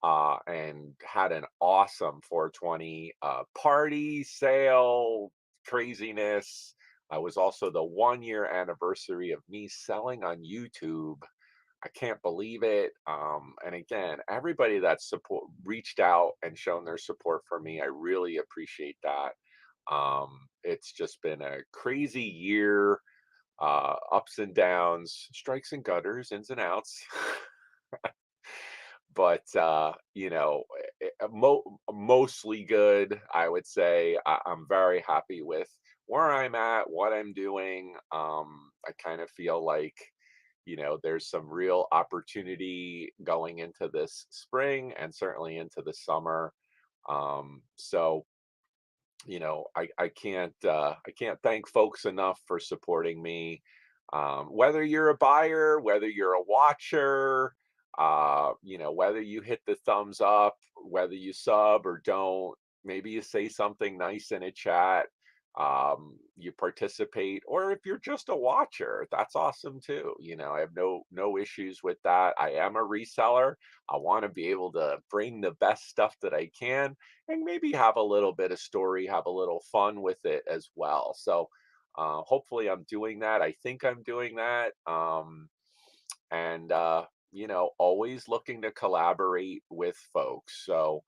and had an awesome 420 party, sale, craziness. I was also the 1 year anniversary of me selling on YouTube. I can't believe it. And again, everybody that reached out and shown their support for me, I really appreciate that. It's just been a crazy year, ups and downs, strikes and gutters, ins and outs. But mostly good, I would say. I'm very happy with where I'm at, what I'm doing. I kind of feel like, there's some real opportunity going into this spring and certainly into the summer. So I can't thank folks enough for supporting me. Whether you're a buyer, whether you're a watcher, whether you hit the thumbs up, whether you sub or don't, maybe you say something nice in a chat, you participate, or if you're just a watcher, that's awesome too. I have no issues with that. I am a reseller. I want to be able to bring the best stuff that I can, and maybe have a little bit of story, have a little fun with it as well. So hopefully I'm doing that. I think I'm doing that. And always looking to collaborate with folks. So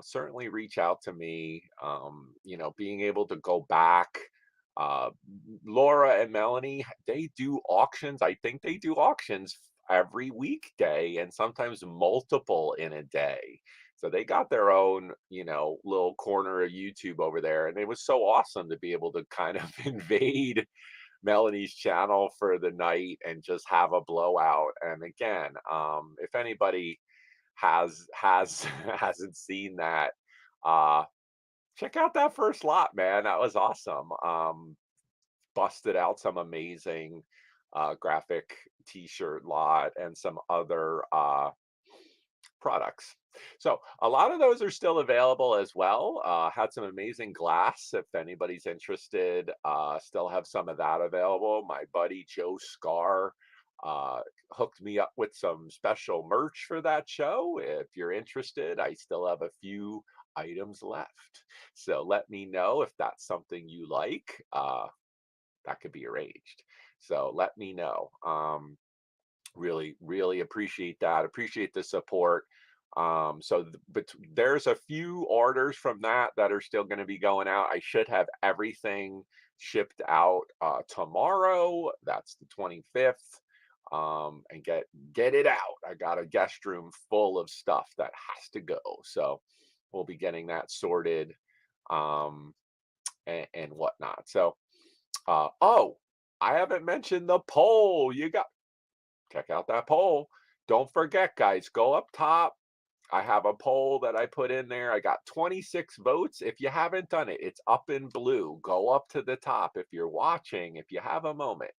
certainly reach out to me. Being able to go back. Uh, Laura and Melanie, they do auctions. I think they do auctions every weekday and sometimes multiple in a day. So they got their own, little corner of YouTube over there. And it was so awesome to be able to kind of invade Melanie's channel for the night and just have a blowout. And again, if anybody has hasn't seen that, uh, check out that first lot, man. That was awesome. Busted out some amazing graphic t-shirt lot and some other products. So a lot of those are still available as well. Had some amazing glass. If anybody's interested, still have some of that available. My buddy Joe Scar hooked me up with some special merch for that show. If you're interested, I still have a few items left. So let me know if that's something you like. That could be arranged. So let me know. Really, really appreciate that. Appreciate the support. But there's a few orders from that are still going to be going out. I should have everything shipped out tomorrow. That's the 25th. And get it out. I got a guest room full of stuff that has to go. So we'll be getting that sorted, and whatnot. So oh, I haven't mentioned the poll. Check out that poll. Don't forget, guys, go up top. I have a poll that I put in there. I got 26 votes. If you haven't done it, it's up in blue. Go up to the top. If you're watching, if you have a moment,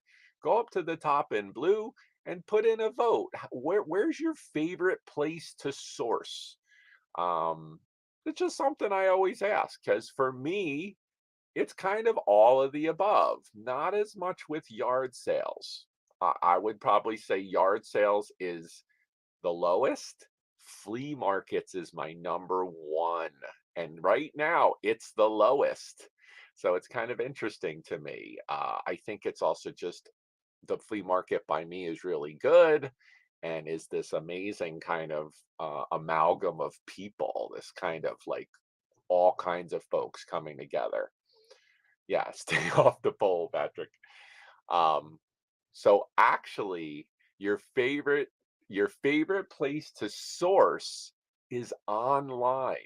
go up to the top in blue and put in a vote. Where's your favorite place to source? It's just something I always ask, because for me, it's kind of all of the above. Not as much with yard sales. I would probably say yard sales is the lowest. Flea markets is my number one. And right now it's the lowest. So it's kind of interesting to me. I think it's also just the flea market by me is really good and is this amazing kind of amalgam of people, this kind of like all kinds of folks coming together. Yeah, stay off the pole, Patrick. Um, so actually, your favorite your favorite place to source is online.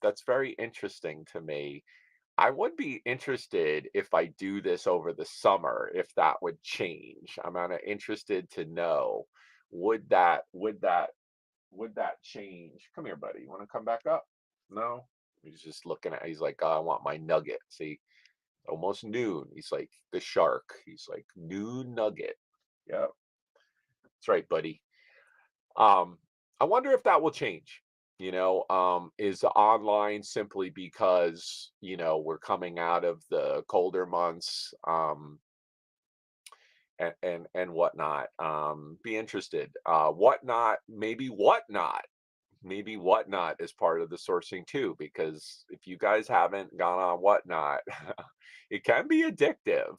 That's very interesting to me. I would be interested if I do this over the summer, if that would change. I'm kind of interested to know, would that change? Come here, buddy. You want to come back up? No. He's just looking at. He's like, oh, I want my nugget. See, almost noon. He's like the shark. He's like noon nugget. Yep, that's right, buddy. Um, I wonder if that will change. Is online simply because we're coming out of the colder months, and whatnot. Be interested. Maybe whatnot is part of the sourcing too, because if you guys haven't gone on whatnot, it can be addictive.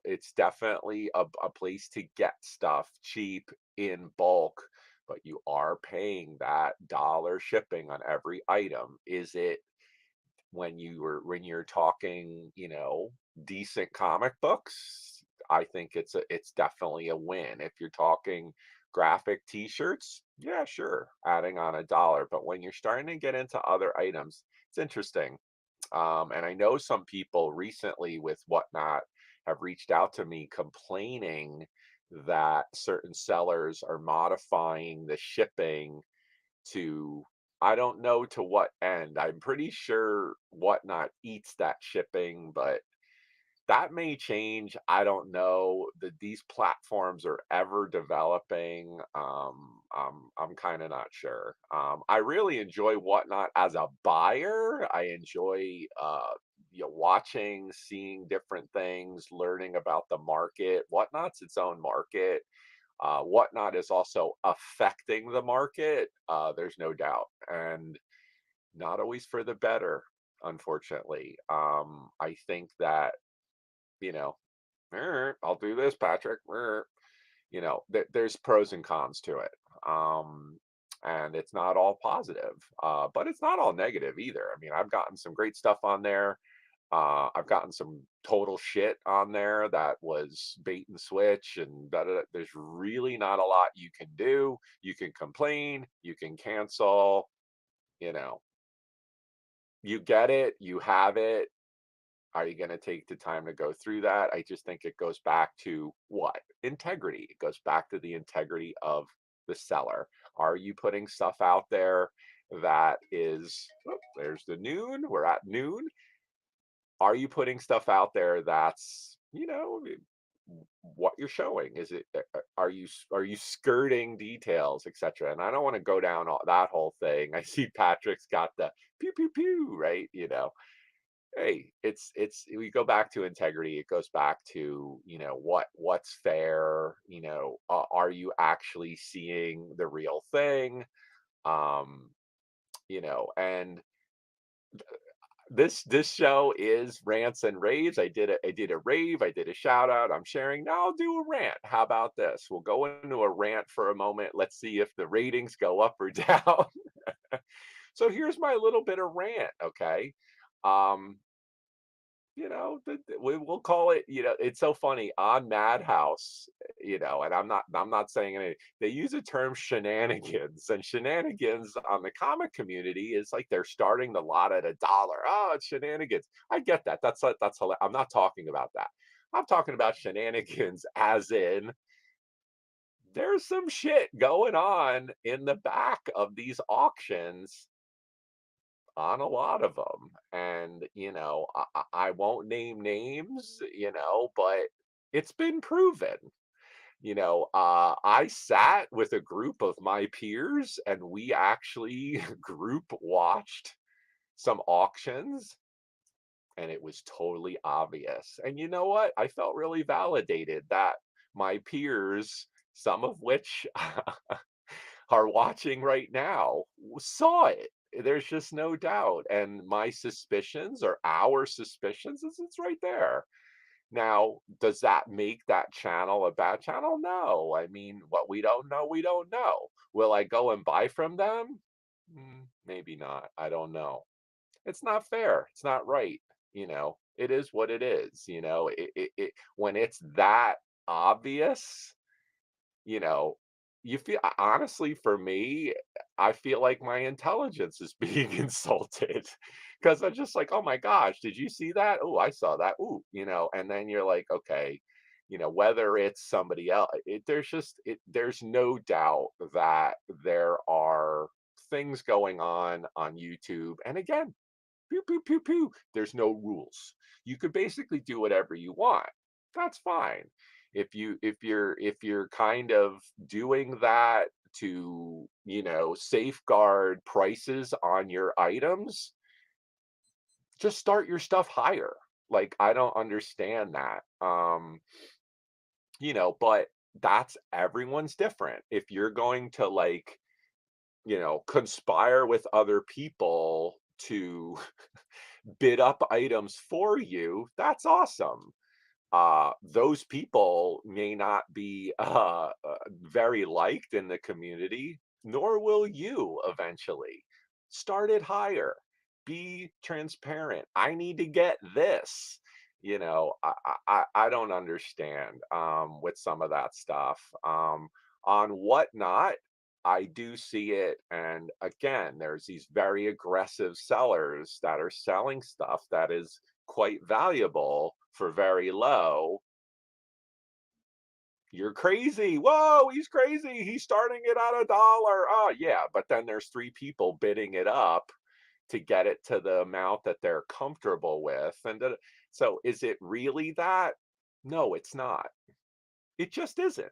It's definitely a place to get stuff cheap in bulk, but you are paying that dollar shipping on every item. Is it when you're talking, decent comic books? I think it's definitely a win. If you're talking graphic t-shirts, yeah, sure, adding on a dollar. But when you're starting to get into other items, it's interesting. And I know some people recently with whatnot have reached out to me complaining that certain sellers are modifying the shipping to, I don't know to what end. I'm pretty sure whatnot eats that shipping, but that may change. I don't know that these platforms are ever developing. I'm kind of not sure. I really enjoy Whatnot as a buyer. I enjoy watching, seeing different things, learning about the market. Whatnot's its own market. Whatnot is also affecting the market. There's no doubt, and not always for the better, unfortunately. I think that you know I'll do this, Patrick. There's pros and cons to it. And it's not all positive, but it's not all negative either. I mean, I've gotten some great stuff on there. I've gotten some total shit on there that was bait and switch, and there's really not a lot you can do. You can complain, you can cancel, you know, you get it, you have it. Are you going to take the time to go through that? I just think it goes back to what? Integrity. It goes back to the integrity of the seller. Are you putting stuff out there that is, oh, there's the noon. We're at noon. Are you putting stuff out there that's, what you're showing? Is it, are you skirting details, etc.? And I don't want to go down that whole thing. I see Patrick's got the pew pew pew, right? Hey, it's we go back to integrity. It goes back to what's fair. Are you actually seeing the real thing? um and this show is rants and raves. I did a rave, I did a shout out, I'm sharing. Now I'll do a rant. How about this? We'll go into a rant for a moment. Let's see if the ratings go up or down. So here's my little bit of rant. Okay. um we'll call it, it's so funny on Madhouse, and I'm not saying anything. They use the term shenanigans, and shenanigans on the comic community is like they're starting the lot at $1. Oh, it's shenanigans. I get that. That's I'm not talking about that. I'm talking about shenanigans as in there's some shit going on in the back of these auctions on a lot of them. And I won't name names, but it's been proven. I sat with a group of my peers and we actually group watched some auctions, and it was totally obvious. And you know what? I felt really validated that my peers, some of which are watching right now, saw it. there's just no doubt. And my suspicions, or our suspicions, is it's right there. Now, does that make that channel a bad channel? No. I mean, what we don't know, we don't know. Will I go and buy from them? Maybe not. I don't know. It's not fair. It's not right. It is what it is. When it's that obvious, you know, you feel, honestly, for me, I feel like my intelligence is being insulted because I'm just like, oh my gosh, did you see that? Oh, I saw that. Ooh, and then you're like, okay, whether it's somebody else, there's no doubt that there are things going on YouTube. And again, pew pew pew pew, there's no rules. You could basically do whatever you want. That's fine. If you're kind of doing that to, safeguard prices on your items, just start your stuff higher. Like, I don't understand that. But that's, everyone's different. If you're going to, like, conspire with other people to bid up items for you, that's awesome. Those people may not be very liked in the community, nor will you eventually. Start it higher. Be transparent. I need to get this. I don't understand with some of that stuff. On Whatnot, I do see it. And again, there's these very aggressive sellers that are selling stuff that is quite valuable for very low. You're crazy. Whoa, he's crazy. He's starting it at $1. Oh, yeah. But then there's three people bidding it up to get it to the amount that they're comfortable with. So is it really that? No, it's not. It just isn't.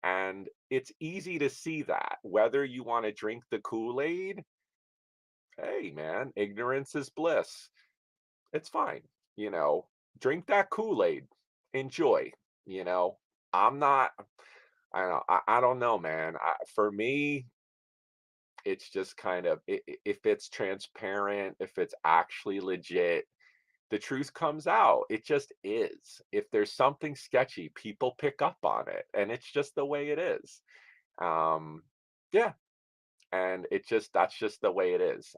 And it's easy to see that. Whether you want to drink the Kool-Aid, hey, man, ignorance is bliss. It's fine. you know, Drink that Kool-Aid, enjoy. You know, I'm not. I don't know, man. For me, it's just kind of, if it's transparent, if it's actually legit, the truth comes out. It just is. If there's something sketchy, people pick up on it, and it's just the way it is. Um, yeah, and that's just the way it is.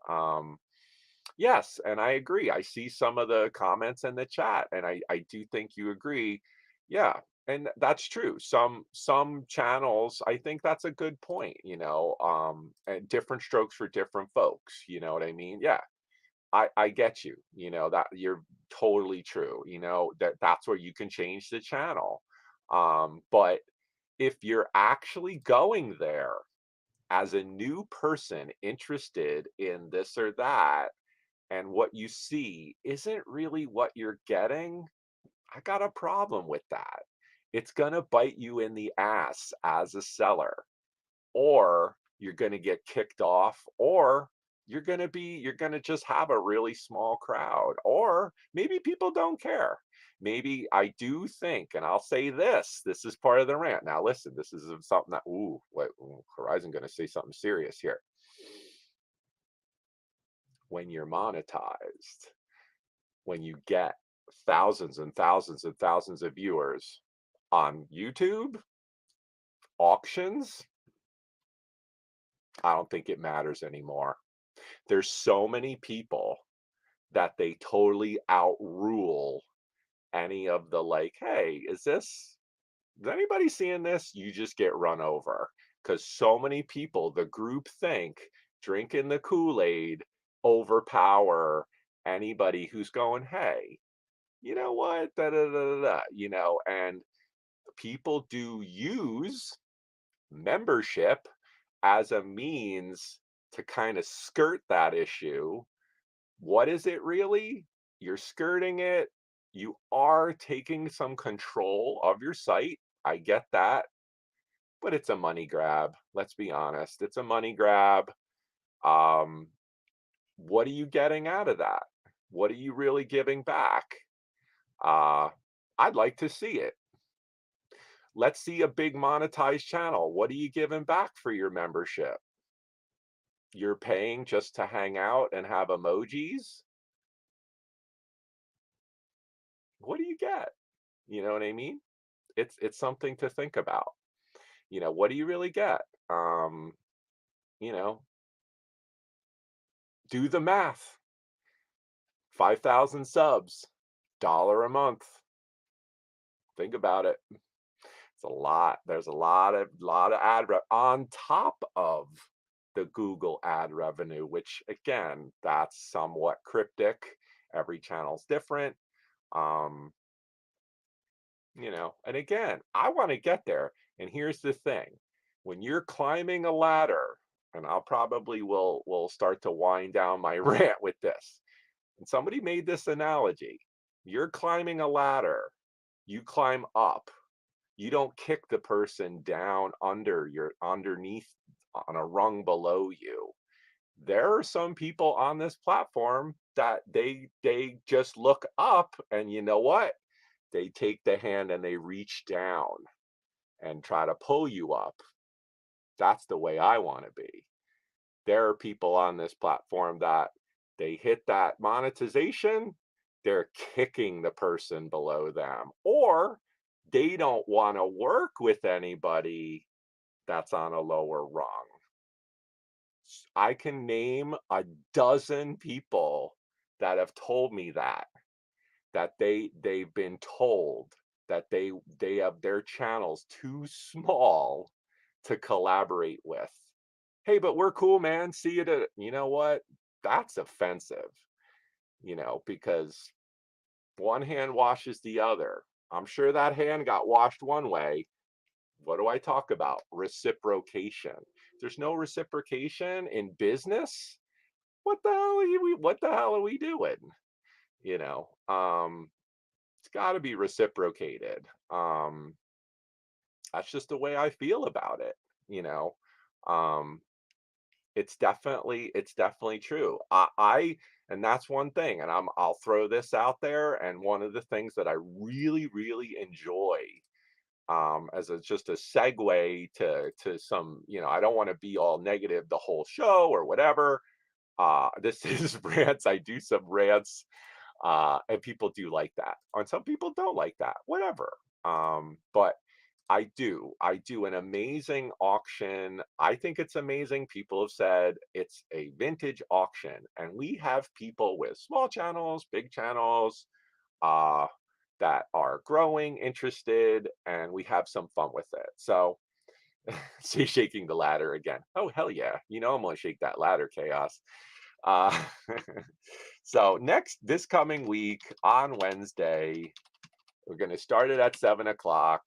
Yes, and I agree. I see some of the comments in the chat, and I do think you agree. Yeah, and that's true. Some channels, I think that's a good point, and different strokes for different folks, you know what I mean? Yeah, I get you, that you're totally true, that's where you can change the channel. But if you're actually going there as a new person interested in this or that, and what you see isn't really what you're getting, I got a problem with that. It's going to bite you in the ass as a seller, or you're going to get kicked off, or you're going to just have a really small crowd, or maybe people don't care. Maybe, I do think, and I'll say this is part of the rant. Now listen, this is something that, ooh, wait, Horizon going to say something serious here. When you're monetized, when you get thousands and thousands and thousands of viewers on YouTube, auctions, I don't think it matters anymore. There's so many people that they totally outrule any of the, like, hey, is anybody seeing this? You just get run over, because so many people, the group think drinking the Kool-Aid overpower anybody who's going, hey, you know what, da da da da da, and people do use membership as a means to kind of skirt that issue. What is it really? You're skirting it. You are taking some control of your site. I get that, but it's a money grab. Let's be honest. It's a money grab. Um, what are you getting out of that? What are you really giving back? Uh, I'd like to see it. Let's see a big monetized channel. What are you giving back for your membership? you're paying just to hang out and have emojis, what do you get? You know what I mean? It's something to think about. What do you really get? Um, you know, do the math. 5,000 subs, dollar a month. Think about it. It's a lot. There's a lot of on top of the Google ad revenue, which again, that's somewhat cryptic. Every channel's different. Um, and again, I want to get there. And here's the thing. When you're climbing a ladder, and I'll probably will start to wind down my rant with this. And somebody made this analogy. You're climbing a ladder, you climb up. You don't kick the person down underneath on a rung below you. There are some people on this platform that they just look up, and you know what? They take the hand and they reach down and try to pull you up. That's the way I want to be. There are people on this platform that they hit that monetization, they're kicking the person below them, or they don't want to work with anybody that's on a lower rung. I can name a dozen people that have told me that they've been told that they have their channels too small to collaborate with. Hey, but we're cool, man. See you to, you know what? That's offensive, because one hand washes the other. I'm sure that hand got washed one way. What do I talk about? Reciprocation. There's no reciprocation in business. What the hell are we doing? You know, um, it's got to be reciprocated. That's just the way I feel about it. You know, um, it's definitely true. And that's one thing, and I'll throw this out there. And one of the things that I really, really enjoy, as just a segue to some, I don't want to be all negative the whole show or whatever. This is rants. I do some rants, and people do like that, and some people don't like that. Whatever. But I do an amazing auction. I think it's amazing. People have said it's a vintage auction, and we have people with small channels, big channels, uh, that are growing, interested, and we have some fun with it. So, see, shaking the ladder again. Oh, hell yeah. I'm going to shake that ladder, chaos. Uh, so, this coming week on Wednesday, we're going to start it at 7 o'clock.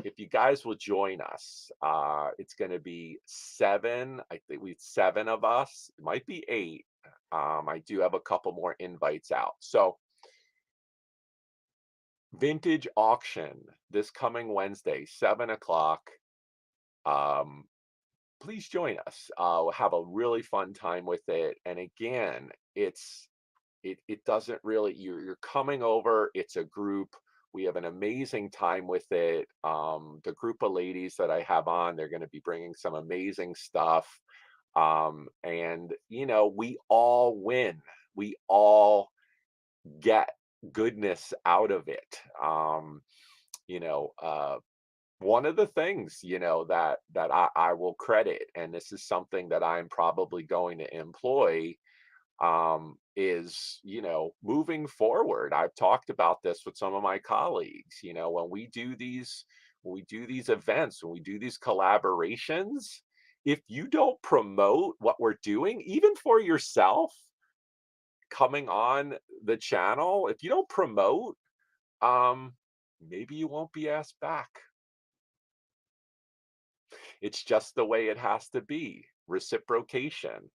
If you guys will join us, it's going to be seven. I think we seven of us. It might be eight. I do have a couple more invites out. So, vintage auction this coming Wednesday, 7 o'clock. Um, please join us. We'll have a really fun time with it. And again, it doesn't really, you're coming over. It's a group. We have an amazing time with it. The group of ladies that I have on, they're going to be bringing some amazing stuff. And we all win. We all get goodness out of it. You know, uh, One of the things, that I will credit, and this is something that I'm probably going to employ, is, moving forward. I've talked about this with some of my colleagues. When we do these events, when we do these collaborations, if you don't promote what we're doing, even for yourself coming on the channel, if you don't promote, um, maybe you won't be asked back. It's just the way it has to be. Reciprocation.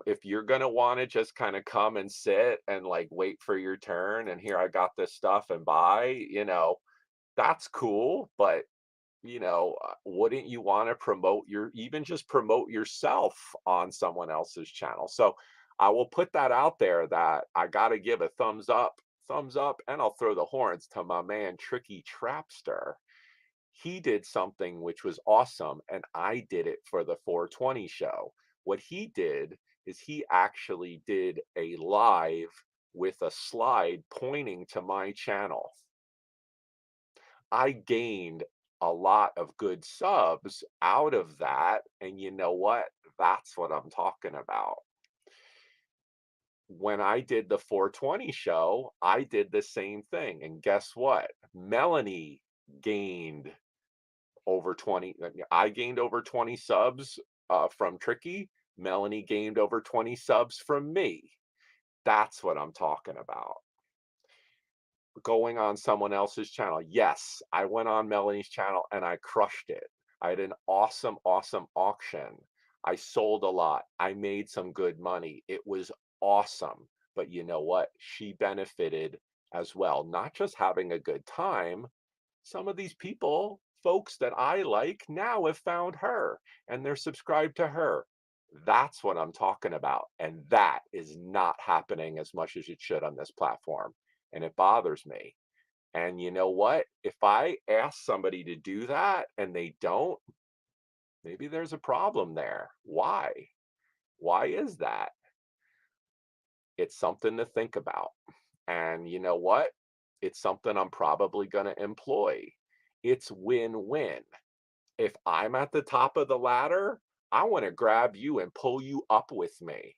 If you're gonna want to just kind of come and sit and like wait for your turn, and here I got this stuff and buy, that's cool. But wouldn't you want to even just promote yourself on someone else's channel? So I will put that out there, that I got to give a thumbs up, and I'll throw the horns to my man Tricky Trapster. He did something which was awesome, and I did it for the 420 show. What he did is he actually did a live with a slide pointing to my channel. I gained a lot of good subs out of that. And you know what? That's what I'm talking about. When I did the 420 show, I did the same thing. And guess what? Melanie gained over 20. I gained over 20 subs from Tricky. Melanie gained over 20 subs from me. That's what I'm talking about. Going on someone else's channel. Yes, I went on Melanie's channel and I crushed it. I had an awesome, awesome auction. I sold a lot. I made some good money. It was awesome. But you know what? She benefited as well. Not just having a good time. Some of these people, folks that I like, now have found her and they're subscribed to her. That's what I'm talking about. And that is not happening as much as it should on this platform. And it bothers me. And you know what? If I ask somebody to do that and they don't, maybe there's a problem there. Why? Why is that? It's something to think about. And you know what? It's something I'm probably going to employ. It's win-win. If I'm at the top of the ladder, I want to grab you and pull you up with me.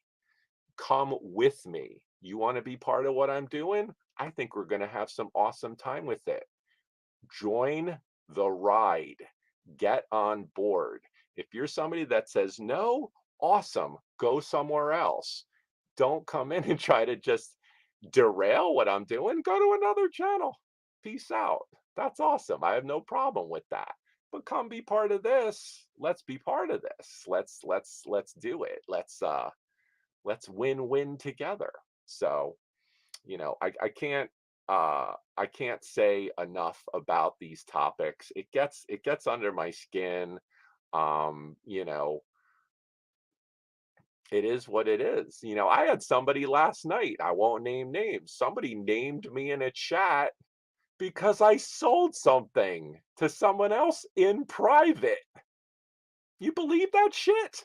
Come with me. You want to be part of what I'm doing? I think we're going to have some awesome time with it. Join the ride. Get on board. If you're somebody that says no, awesome. Go somewhere else. Don't come in and try to just derail what I'm doing. Go to another channel. Peace out. That's awesome. I have no problem with that. But come be part of this. Let's be part of this. Let's do it. Let's win-win together. So, you know, I can't say enough about these topics. It gets under my skin. You know, it is what it is. You know, I had somebody last night, I won't name names. Somebody named me in a chat because I sold something to someone else in private. You believe that shit?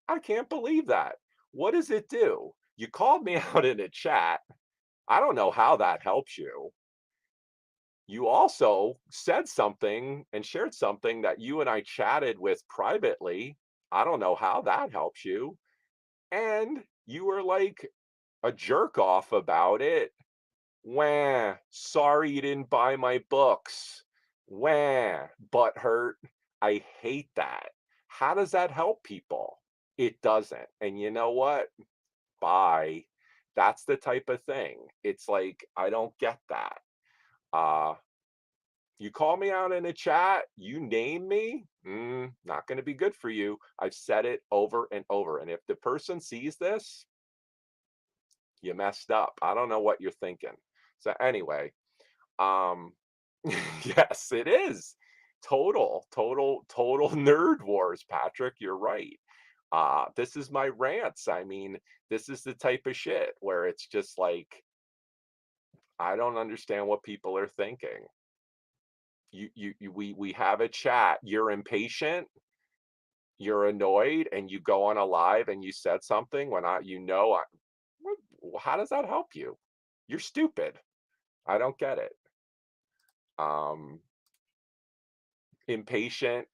I can't believe that. What does it do? You called me out in a chat. I don't know how that helps you. You also said something and shared something that you and I chatted with privately. I don't know how that helps you. And you were like a jerk off about it. Wah, sorry you didn't buy my books. Wah, butt hurt. I hate that. How does that help people? It doesn't. And you know what? Bye. That's the type of thing. It's like, I don't get that. Uh, you call me out in a chat, you name me, not going to be good for you. I've said it over and over. And if the person sees this, you messed up. I don't know what you're thinking. So anyway, um, yes, it is total nerd wars, Patrick. You're right. This is my rants. I mean, this is the type of shit where it's just like, I don't understand what people are thinking. We have a chat. You're impatient, you're annoyed, and you go on a live and you said something when how does that help you? You're stupid. I don't get it. Impatient,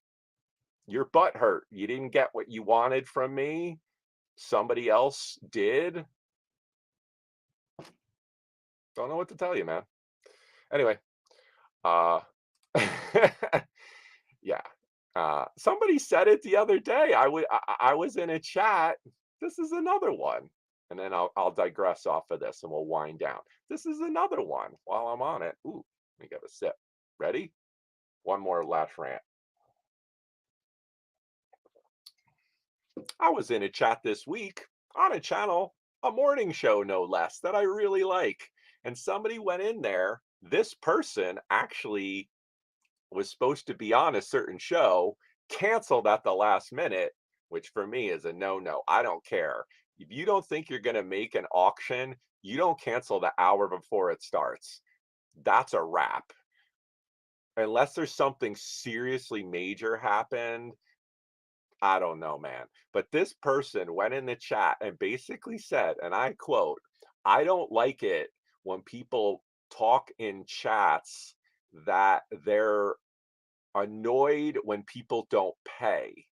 your butt hurt. You didn't get what you wanted from me. Somebody else did. Don't know what to tell you, man. Anyway, uh yeah. Somebody said it the other day. I was in a chat. This is another one. And then I'll digress off of this and we'll wind down. This is another one while I'm on it. Ooh, let me get a sip. Ready? One more last rant. I was in a chat this week on a channel, a morning show no less, that I really like. And somebody went in there. This person actually was supposed to be on a certain show, canceled at the last minute, which for me is a no-no. I don't care. If you don't think you're going to make an auction, you don't cancel the hour before it starts. That's a wrap. Unless there's something seriously major happened, I don't know, man. But this person went in the chat and basically said, and I quote, I don't like it when people talk in chats that they're annoyed when people don't pay.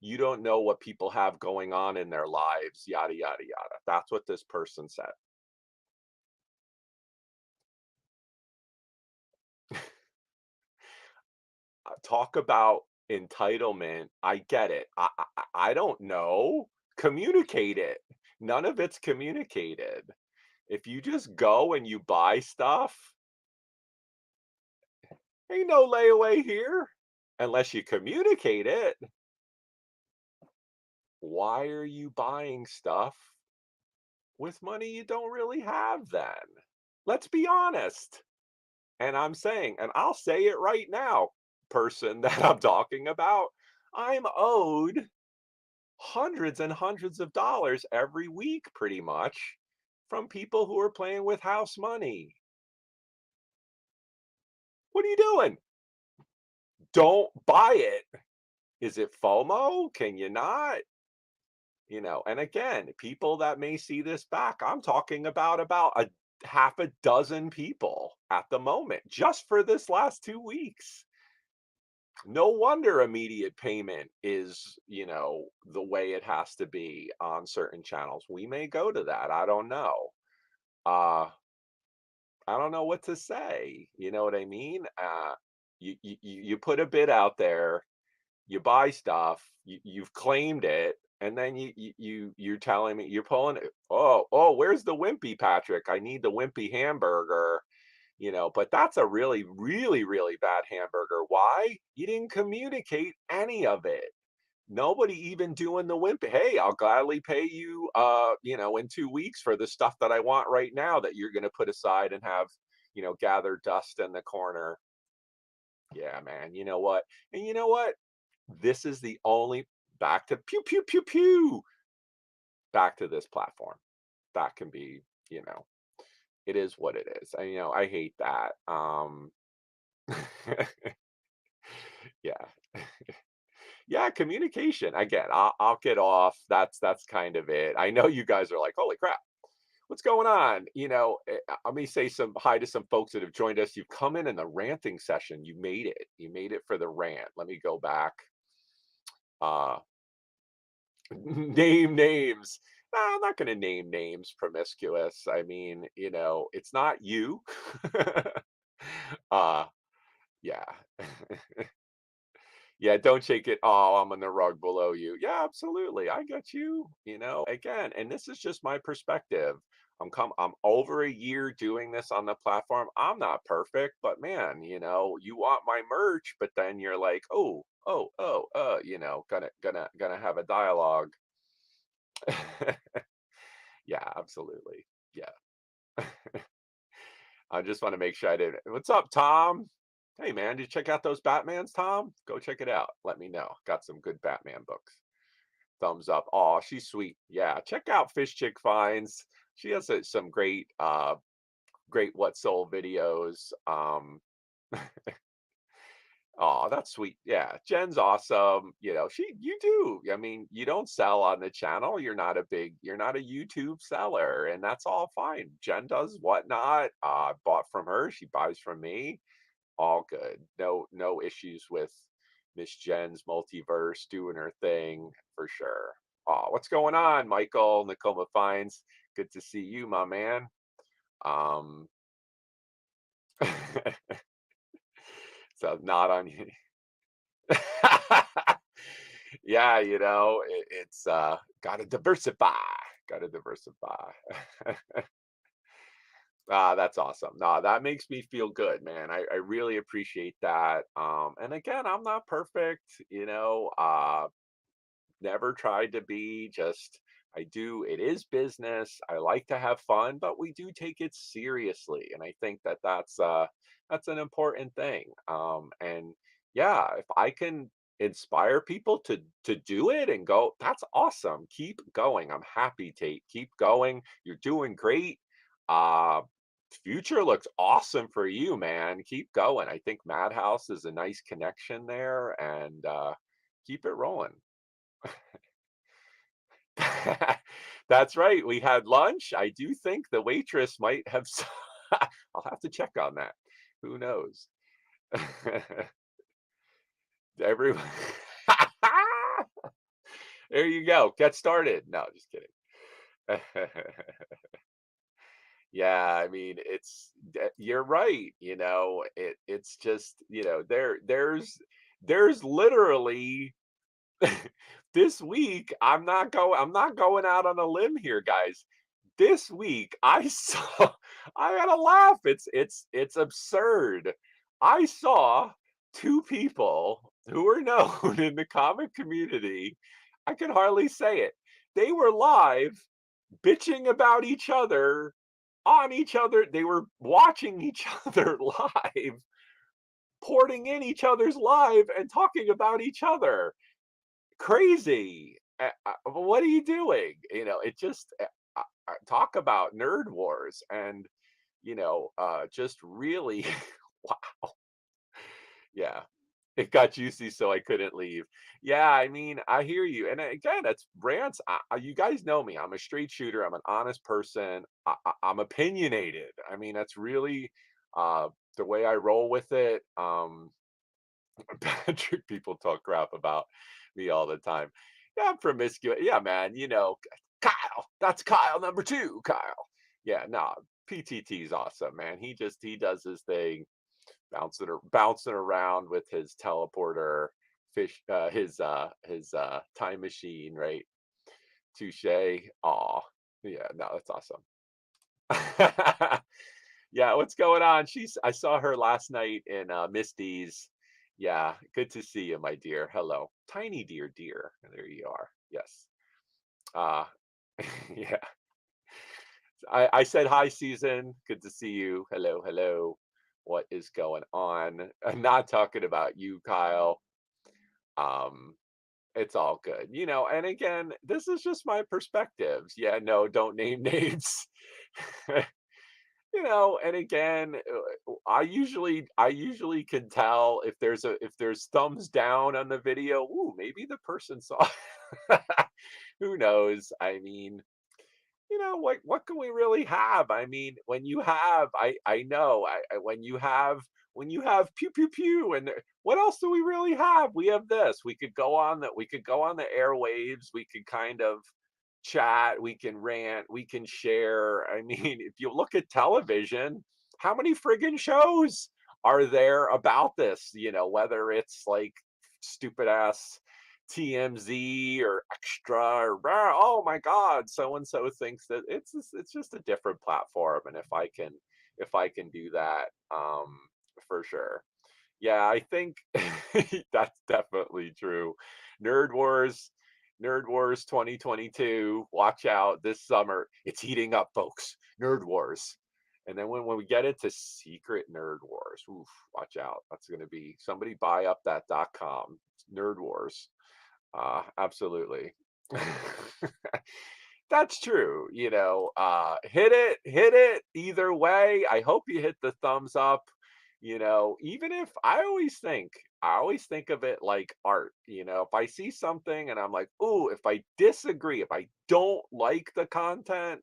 You don't know what people have going on in their lives, yada, yada, yada. That's what this person said. Talk about entitlement. I get it. I don't know. Communicate it. None of it's communicated. If you just go and you buy stuff, ain't no layaway here unless you communicate it. Why are you buying stuff with money you don't really have then? Let's be honest. And I'm saying, and I'll say it right now, person that I'm talking about, I'm owed hundreds and hundreds of dollars every week, pretty much, from people who are playing with house money. What are you doing? Don't buy it. Is it FOMO? Can you not? And again, people that may see this back, I'm talking about a half a dozen people at the moment, just for this last 2 weeks. No wonder immediate payment is, the way it has to be on certain channels. We may go to that. I don't know. Uh, I don't know what to say. You know what I mean? You put a bid out there, you buy stuff, you've claimed it, and then you're telling me you're pulling it. Oh, where's the wimpy, Patrick? I need the wimpy hamburger. But that's a really, really, really bad hamburger. Why? You didn't communicate any of it. Nobody even doing the wimpy. Hey, I'll gladly pay you, in 2 weeks for the stuff that I want right now that you're going to put aside and have, gather dust in the corner. Yeah, man. You know what? And you know what? This is the only back to pew pew pew pew back to this platform. That can be, it is what it is. I hate that. Yeah. Yeah, communication. Again, I'll get off. That's kind of it. I know you guys are like, holy crap, what's going on? Let me say some hi to some folks that have joined us. You've come in the ranting session. You made it. You made it for the rant. Let me go back. Uh, name names. Nah, I'm not going to name names. Promiscuous. I mean, it's not you. uh, yeah. Yeah, don't shake it. Oh, I'm on the rug below you. Yeah, absolutely. I get you. Again, and this is just my perspective. I'm over a year doing this on the platform. I'm not perfect, but man, you want my merch, but then you're like, gonna have a dialogue. Yeah, absolutely. Yeah. I just want to make sure I didn't. What's up, Tom? Hey, man, did you check out those Batmans, Tom? Go check it out. Let me know. Got some good Batman books. Thumbs up. Oh, she's sweet. Yeah, check out Fish Chick Finds. She has some great what soul videos. Oh, that's sweet. Yeah, Jen's awesome. You do. I mean, you don't sell on the channel. You're not a YouTube seller, and that's all fine. Jen does whatnot. Bought from her. She buys from me. All good. No issues with Miss Jen's multiverse doing her thing for sure. Oh, what's going on, Michael? Nakoma Fines. Good to see you, my man. Um, so not on you. Yeah, it's gotta diversify. Gotta diversify. That's awesome. No, that makes me feel good, man. I really appreciate that. And again, I'm not perfect, never tried to be. Just it is business. I like to have fun, but we do take it seriously. And I think that that's an important thing. And yeah, if I can inspire people to do it and go, that's awesome. Keep going. I'm happy, Tate. Keep going. You're doing great. Uh Future looks awesome for you, man. Keep going. I think Madhouse is a nice connection there, and keep it rolling. That's right. We had lunch. I do think the waitress might have. I'll have to check on that. Who knows? Everyone. There you go. Get started. No, just kidding. Yeah, I mean, you're right. It's just, there's literally this week, I'm not going out on a limb here, guys. This week I saw I gotta laugh. It's absurd. I saw two people who are known in the comic community. I can hardly say it. They were live bitching about each other on each other. They were watching each other live, porting in each other's live and talking about each other. Crazy. What are you doing? It just talk about nerd wars and just really wow. Yeah. It got juicy, so I couldn't leave. Yeah, I mean, I hear you. And again, that's rants. You guys know me. I'm a straight shooter. I'm an honest person. I'm opinionated. I mean, that's really the way I roll with it. Patrick, people talk crap about me all the time. Yeah, I'm promiscuous. Yeah, man. Kyle. That's Kyle number two. Kyle. Yeah, no. PTT's awesome, man. He does his thing, bouncing around with his teleporter, his time machine, right? Touche. Aw. Yeah, no, that's awesome. Yeah, what's going on? I saw her last night in Misty's. Yeah, good to see you, my dear. Hello. Tiny dear. There you are. Yes. Uh yeah. I said hi, Susan. Good to see you. Hello. What is going on? I'm not talking about you, Kyle. Um, it's all good. And again, this is just my perspectives. Yeah, no, don't name names. And again, I usually can tell if there's thumbs down on the video. Ooh, maybe the person saw. Who knows? I mean, what can we really have? I mean, when you have, I know, when you have pew pew pew, and what else do we really have? We have this. We could go on the airwaves. We could kind of chat. We can rant. We can share. I mean, if you look at television, how many friggin' shows are there about this? Whether it's like stupid ass TMZ or extra or oh my god, so and so thinks that it's just a different platform, and if I can do that, for sure. Yeah, I think that's definitely true. Nerd Wars, Nerd Wars 2022. Watch out this summer. It's heating up, folks. Nerd Wars. And then when we get into Secret Nerd Wars, oof, watch out. That's going to be somebody buy up that .com. Nerd Wars. Absolutely. That's true. Hit it either way. I hope you hit the thumbs up. Even if I always think of it like art. If I see something and I'm like, ooh, if I disagree, if I don't like the content,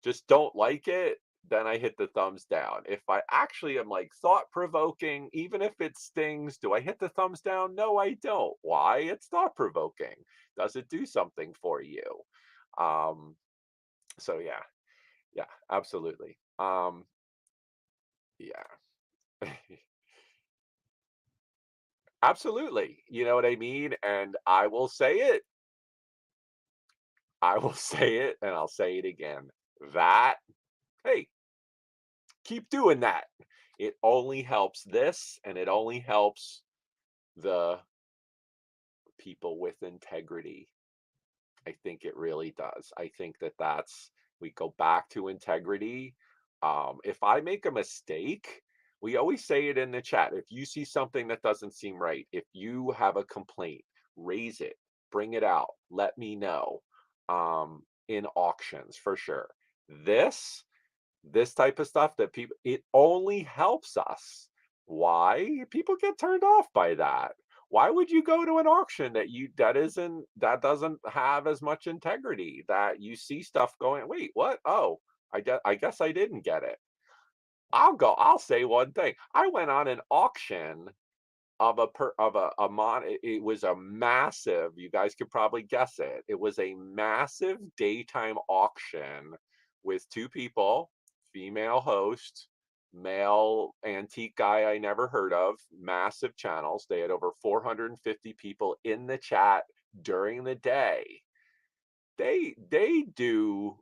just don't like it, then I hit the thumbs down. If I actually am like thought provoking, even if it stings, do I hit the thumbs down? No, I don't. Why? It's thought provoking. Does it do something for you? Um, so yeah, absolutely. Yeah, absolutely. You know what I mean? And I will say it. I will say it, and I'll say it again. That, hey, keep doing that. It only helps this, and it only helps the people with integrity. I think it really does. I think we go back to integrity. If I make a mistake, we always say it in the chat. If you see something that doesn't seem right, if you have a complaint, raise it, bring it out, let me know. In auctions for sure. This this type of stuff that it only helps us. Why? People get turned off by that. Why would you go to an auction that doesn't have as much integrity, that you see stuff going, wait, what? Oh, I guess I didn't get it. I'll say one thing. I went on an auction of a mon it was a massive, you guys could probably guess it. It was a massive daytime auction with two people, female host, male antique guy I never heard of, massive channels. They had over 450 people in the chat during the day. They do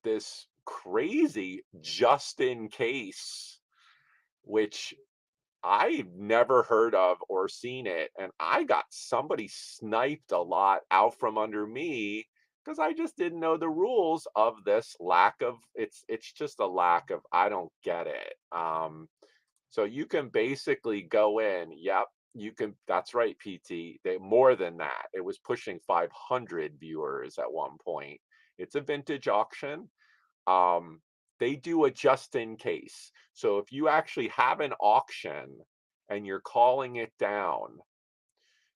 this crazy just in case, which I've never heard of or seen it, and I got somebody sniped a lot out from under me because I just didn't know the rules of this lack of, it's just a lack of, I don't get it. So you can basically go in, yep, you can, that's right, PT. They more than that. It was pushing 500 viewers at one point. It's a vintage auction. um, they do a just in case. So if you actually have an auction and you're calling it down,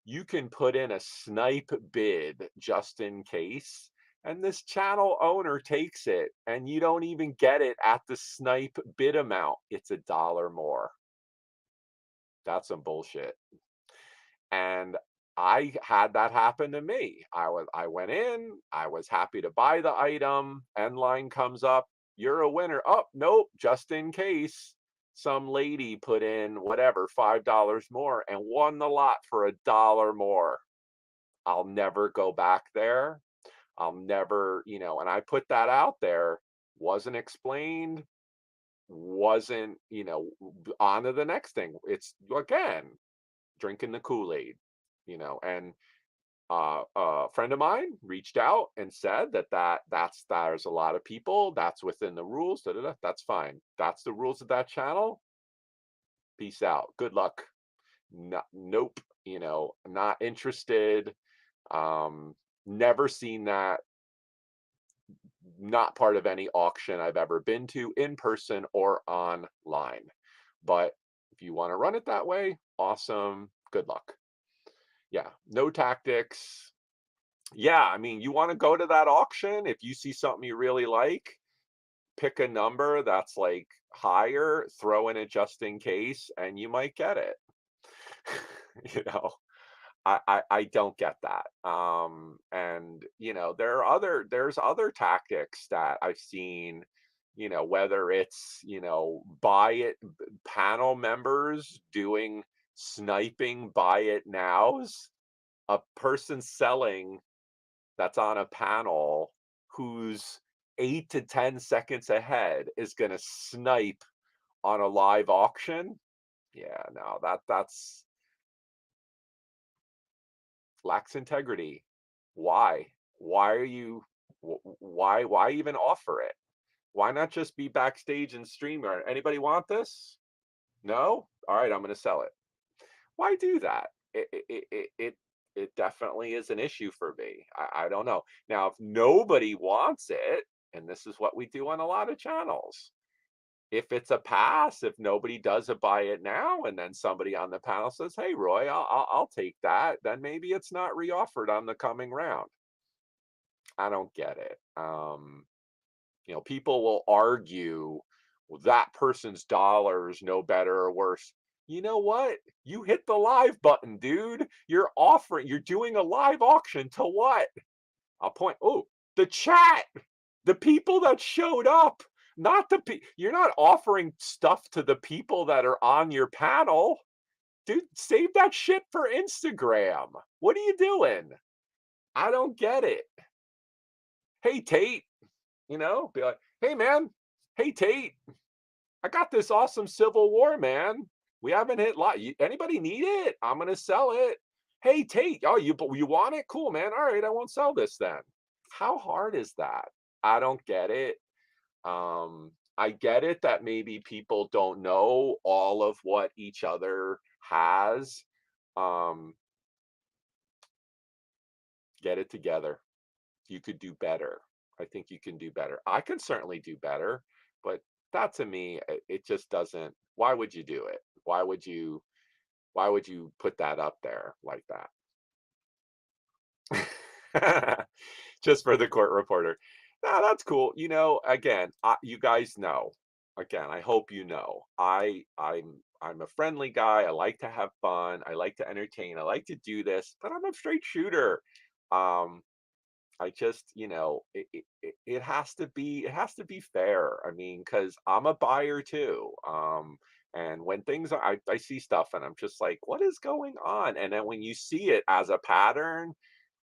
you can put in a snipe bid just in case, and this channel owner takes it, and you don't even get it at the snipe bid amount. It's $1 more. That's some bullshit. And I had that happen to me. I went in, I was happy to buy the item, end line comes up, you're a winner. Oh, nope, just in case. Some lady put in whatever, $5 more and won the lot for $1 more. I'll never go back there. I'll never, and I put that out there, wasn't explained, wasn't, on to the next thing. It's again, drinking the Kool-Aid, and a friend of mine reached out and said there's a lot of people, that's within the rules, da, da, da, that's fine. That's the rules of that channel. Peace out. Good luck. No, nope, not interested. Never seen that. Not part of any auction I've ever been to in person or online. But if you want to run it that way, awesome. Good luck. Yeah, no tactics. Yeah, I mean, you want to go to that auction, if you see something you really like, pick a number that's like higher, throw in it just in case, and you might get it. you know, I don't get that. And there's other tactics that I've seen, whether it's, buy it panel members doing sniping buy it nows, a person selling that's on a panel who's 8 to 10 seconds ahead is going to snipe on a live auction. Yeah, no, that's lacks integrity. Why? Why are you why even offer it? Why not just be backstage and stream? Anybody want this? No? All right, I'm going to sell it. Why do that? It definitely is an issue for me. I don't know. Now, if nobody wants it, and this is what we do on a lot of channels, if it's a pass, if nobody does a buy it now, and then somebody on the panel says, "Hey, Roy, I'll take that," then maybe it's not reoffered on the coming round. I don't get it. People will argue, well, that person's dollar is no better or worse. You know what? You hit the live button, dude. You're doing a live auction to what? I'll point, oh, the chat, the people that showed up, not you're not offering stuff to the people that are on your panel. Dude, save that shit for Instagram. What are you doing? I don't get it. Hey, Tate, be like, hey, man, hey, Tate, I got this awesome Civil War, man. We haven't hit lot. Anybody need it? I'm gonna sell it. Hey, Tate, oh, you want it? Cool, man. All right, I won't sell this then. How hard is that? I don't get it. I get it that maybe people don't know all of what each other has. Get it together. You could do better. I think you can do better. I can certainly do better, but that to me, it just doesn't. Why would you do it? Why would you put that up there like that? Just for the court reporter. No, that's cool. Again, you guys know. Again, I hope you know. I'm a friendly guy. I like to have fun. I like to entertain. I like to do this, but I'm a straight shooter. Um, I just, it has to be fair. I mean, because I'm a buyer too. And when things are, I see stuff and I'm just like, what is going on? And then when you see it as a pattern,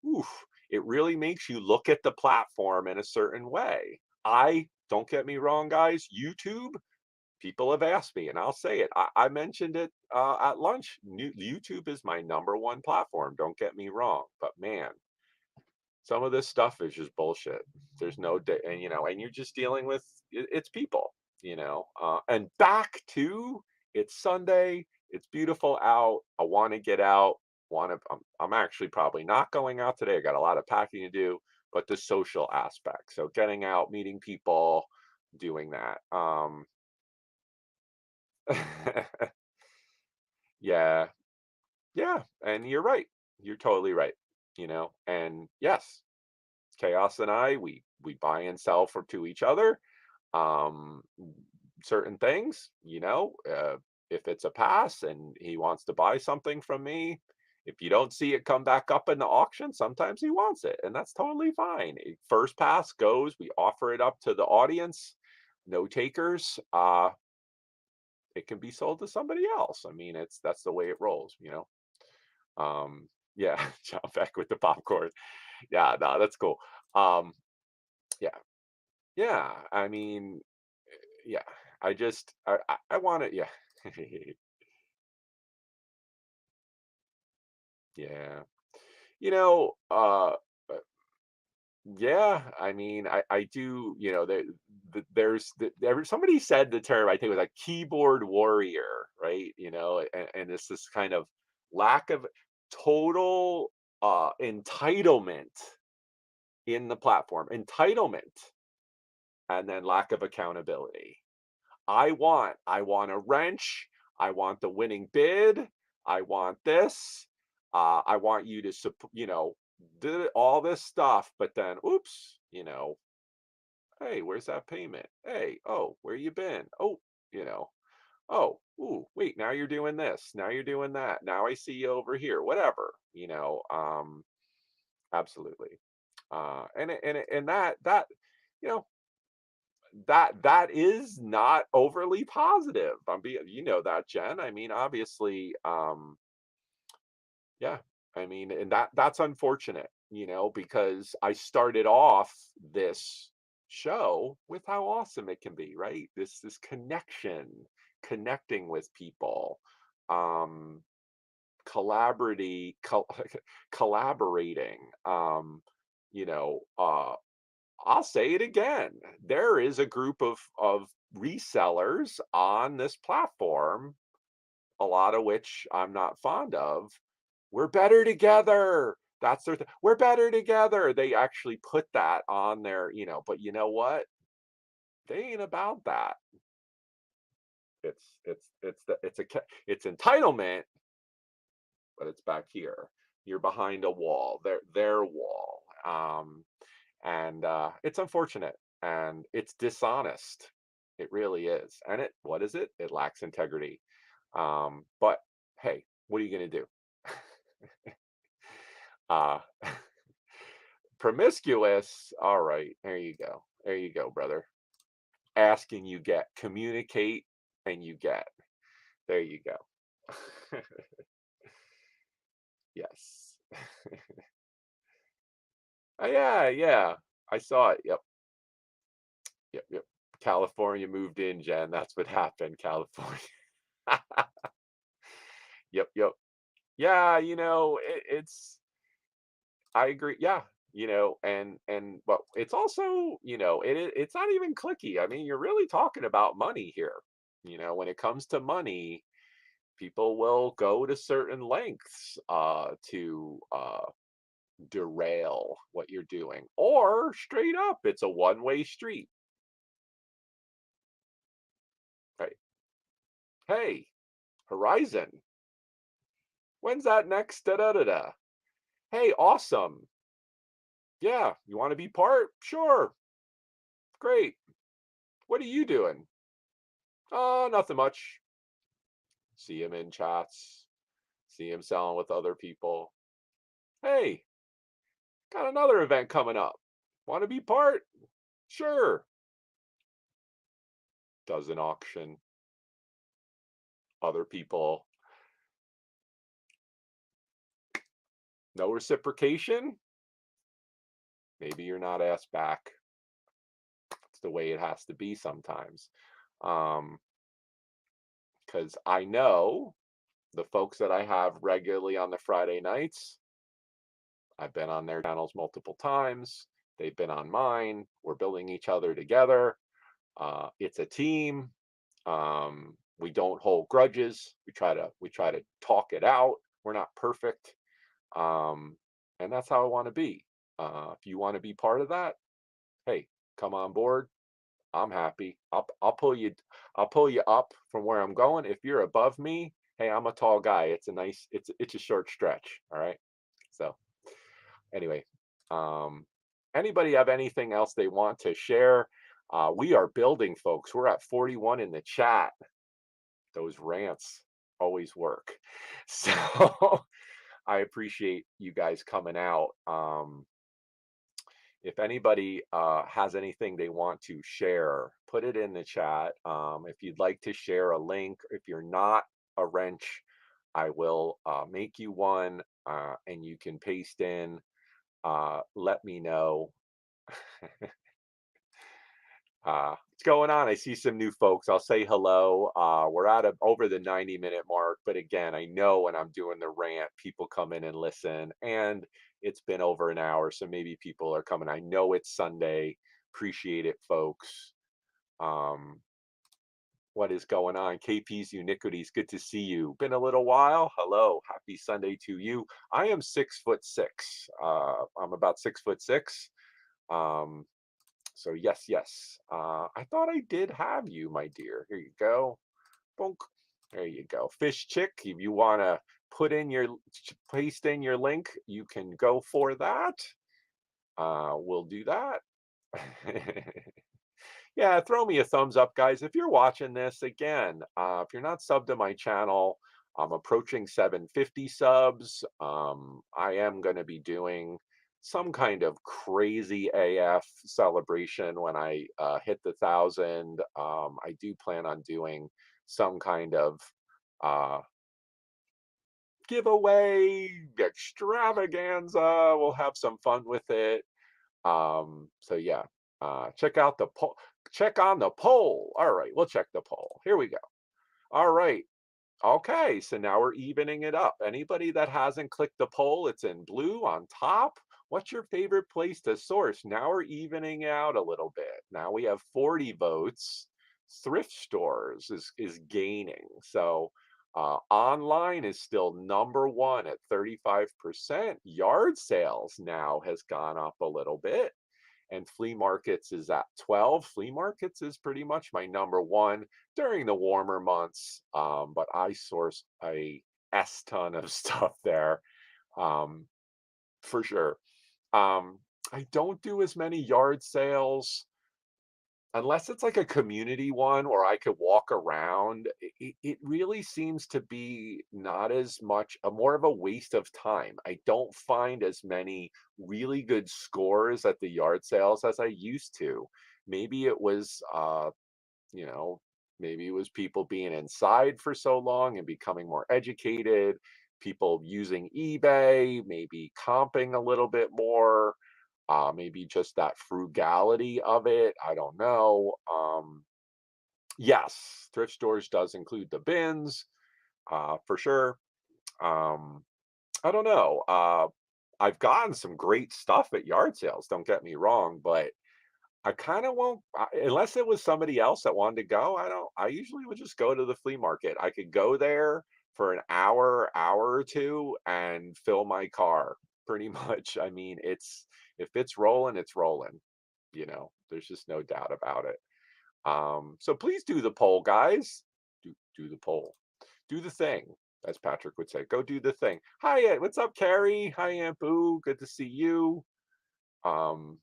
oof, it really makes you look at the platform in a certain way. I don't get me wrong, guys. YouTube, people have asked me, and I'll say it. I mentioned it at lunch. YouTube is my number one platform. Don't get me wrong, but man, some of this stuff is just bullshit. There's no day, and and you're just dealing with it's people, and back to it's Sunday. It's beautiful out. I want to get out. I'm actually probably not going out today. I got a lot of packing to do, but the social aspect. So getting out, meeting people, doing that. Yeah, yeah, and you're right. You're totally right. And yes, Chaos and I, we buy and sell for to each other. Um, Certain things, if it's a pass and he wants to buy something from me, if you don't see it come back up in the auction, sometimes he wants it, and that's totally fine. First pass goes, we offer it up to the audience, no takers. It can be sold to somebody else. I mean, that's the way it rolls. Yeah, John Beck with the popcorn. Yeah, no, that's cool. Um, yeah, yeah. I mean, yeah. I want it. Yeah, yeah. You know, uh, yeah. I mean, I do. Somebody said the term. I think it was like keyboard warrior, right? And it's this kind of lack of total entitlement in the platform, entitlement, and then lack of accountability. I want a wrench. I want the winning bid. I want this. I want you to do all this stuff, but then oops, hey, where's that payment? Hey, oh, where you been? Oh, you know, oh, ooh, wait, now you're doing this. Now you're doing that. Now I see you over here. Whatever, absolutely. And that you know that is not overly positive. That, Jen. I mean, obviously, yeah. I mean, and that's unfortunate, because I started off this show with how awesome it can be, right? This connection, connecting with people, um, collaborating, you know, uh, I'll say it again. There is a group of resellers on this platform, a lot of which I'm not fond of. We're better together. That's their thing. We're better together. They actually put that on there, but you know what? They ain't about that. It's entitlement, but it's back here. You're behind a wall. Their wall. And it's unfortunate and it's dishonest. It really is. And what is it? It lacks integrity. But hey, what are you going to do? uh, Promiscuous. All right, there you go. There you go, brother. Ask and you get. Communicate and you get. There you go. Yes. Yeah, yeah. I saw it. Yep. Yep. Yep. California moved in, Jen. That's what happened. California. Yep. Yep. Yeah. I agree. Yeah. But it's also, it's not even clicky. I mean, you're really talking about money here. When it comes to money, people will go to certain lengths to derail what you're doing, or straight up, it's a one-way street. Right. Hey, Horizon. When's that next da da da da? Hey, awesome. Yeah, you want to be part? Sure. Great. What are you doing? Oh, nothing much. See him in chats, see him selling with other people. Hey, got another event coming up. Want to be part? Sure. Does an auction. Other people. No reciprocation. Maybe you're not asked back. It's the way it has to be sometimes. Because I know the folks that I have regularly on the Friday nights, I've been on their channels multiple times. They've been on mine. We're building each other together. It's a team. We don't hold grudges. We try to talk it out. We're not perfect, and that's how I want to be. If you want to be part of that, hey, come on board. I'm happy. I'll pull you up from where I'm going. If you're above me, hey, I'm a tall guy. It's a short stretch. All right. So anyway, um, anybody have anything else they want to share? We are building, folks. We're at 41 in the chat. Those rants always work. So I appreciate you guys coming out. If anybody has anything they want to share, put it in the chat. If you'd like to share a link, if you're not a wrench, I will make you one, and you can paste in. Let me know. What's going on? I see some new folks. I'll say hello. We're at over the 90-minute mark, but again, I know when I'm doing the rant, people come in and listen, and it's been over an hour, so maybe people are coming. I know it's Sunday. Appreciate it, folks. What is going on? KP's Uniquities, good to see you. Been a little while. Hello, happy Sunday to you. I am 6'6". I'm about 6'6". Um, so yes, yes. I thought I did have you, my dear. Here you go. Bonk. There you go. Fish chick. If you want to paste in your link, you can go for that. We'll do that. Yeah, throw me a thumbs up, guys. If you're watching this again, if you're not subbed to my channel, I'm approaching 750 subs. I am going to be doing some kind of crazy AF celebration when I hit the 1,000. I do plan on doing some kind of uh, giveaway extravaganza. We'll have some fun with it. So yeah, check out the poll. Check on the poll. All right, we'll check the poll. Here we go. All right. Okay, so now we're evening it up. Anybody that hasn't clicked the poll, it's in blue on top. What's your favorite place to source? Now we're evening out a little bit. Now we have 40 votes. Thrift stores is gaining. So online is still number one at 35%. Yard sales now has gone up a little bit, and flea markets is at 12. Flea markets is pretty much my number one during the warmer months, but I source a ton of stuff there, um, for sure. I don't do as many yard sales unless it's like a community one where I could walk around. It really seems to be not as much, more of a waste of time. I don't find as many really good scores at the yard sales as I used to. Maybe it was, you know, maybe it was people being inside for so long and becoming more educated, people using eBay, maybe comping a little bit more, maybe just that frugality of it. I don't know. Yes, thrift stores does include the bins, for sure. Um, I don't know. I've gotten some great stuff at yard sales. Don't get me wrong, but I kind of won't, unless it was somebody else that wanted to go. I don't. I usually would just go to the flea market. I could go there for an hour or two, and fill my car. Pretty much. I mean, if it's rolling, it's rolling. There's just no doubt about it. So please do the poll, guys. Do the poll. Do the thing. as Patrick would say. Go do the thing. Hi, what's up, Carrie? Hi, Aunt Boo. Good to see you. Um,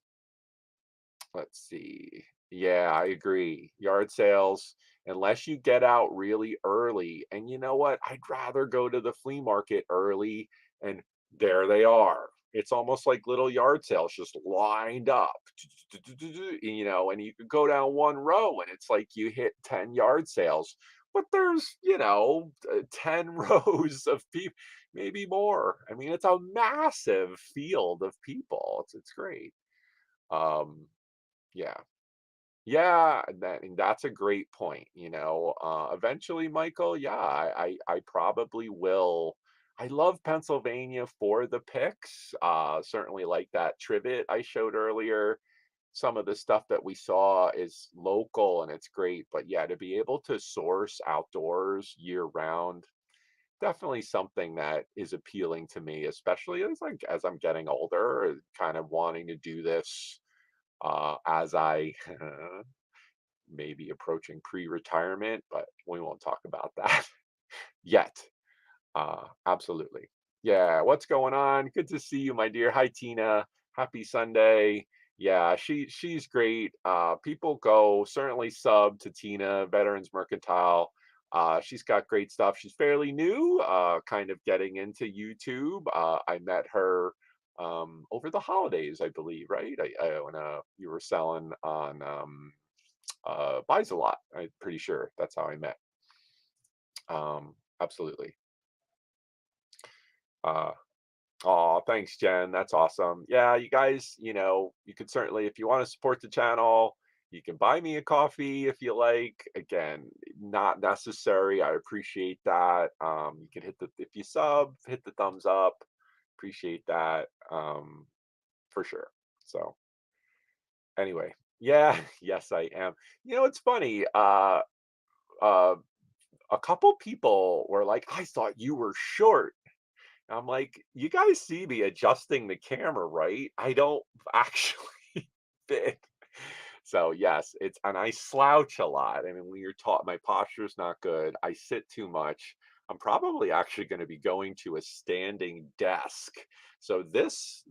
let's see. Yeah, I agree. Yard sales, unless you get out really early. And you know what? I'd rather go to the flea market early and there they are. It's almost like little yard sales just lined up, and you could go down one row and it's like you hit 10 yard sales. But there's, 10 rows of people, maybe more. I mean, it's a massive field of people. It's great. Um, yeah. Yeah, and that's a great point. Eventually, Michael, yeah, I probably will. I love Pennsylvania for the picks. Certainly like that Trivet I showed earlier. Some of the stuff that we saw is local and it's great, but yeah, to be able to source outdoors year round, definitely something that is appealing to me, especially as I'm getting older, kind of wanting to do this as I maybe approaching pre-retirement, but we won't talk about that yet. Absolutely. Yeah, what's going on? Good to see you, my dear. Hi, Tina. Happy Sunday. Yeah, she's great. People go certainly sub to Tina, Veterans Mercantile. She's got great stuff. She's fairly new, kind of getting into YouTube. I met her over the holidays, I believe, right? When you were selling on Buys a Lot. I'm pretty sure that's how I met. Absolutely. Uh, oh, thanks, Jen. That's awesome. Yeah, you guys, you could certainly, if you want to support the channel, you can buy me a coffee if you like. Again, not necessary. I appreciate that. You can if you sub, hit the thumbs up. Appreciate that for sure. So anyway, yeah, yes, I am. It's funny. Uh, a couple people were like, I thought you were short. I'm like, you guys see me adjusting the camera, right? I don't actually fit. So yes, and I slouch a lot. I mean, when you're taught my posture's not good, I sit too much. I'm probably actually going to be going to a standing desk. So this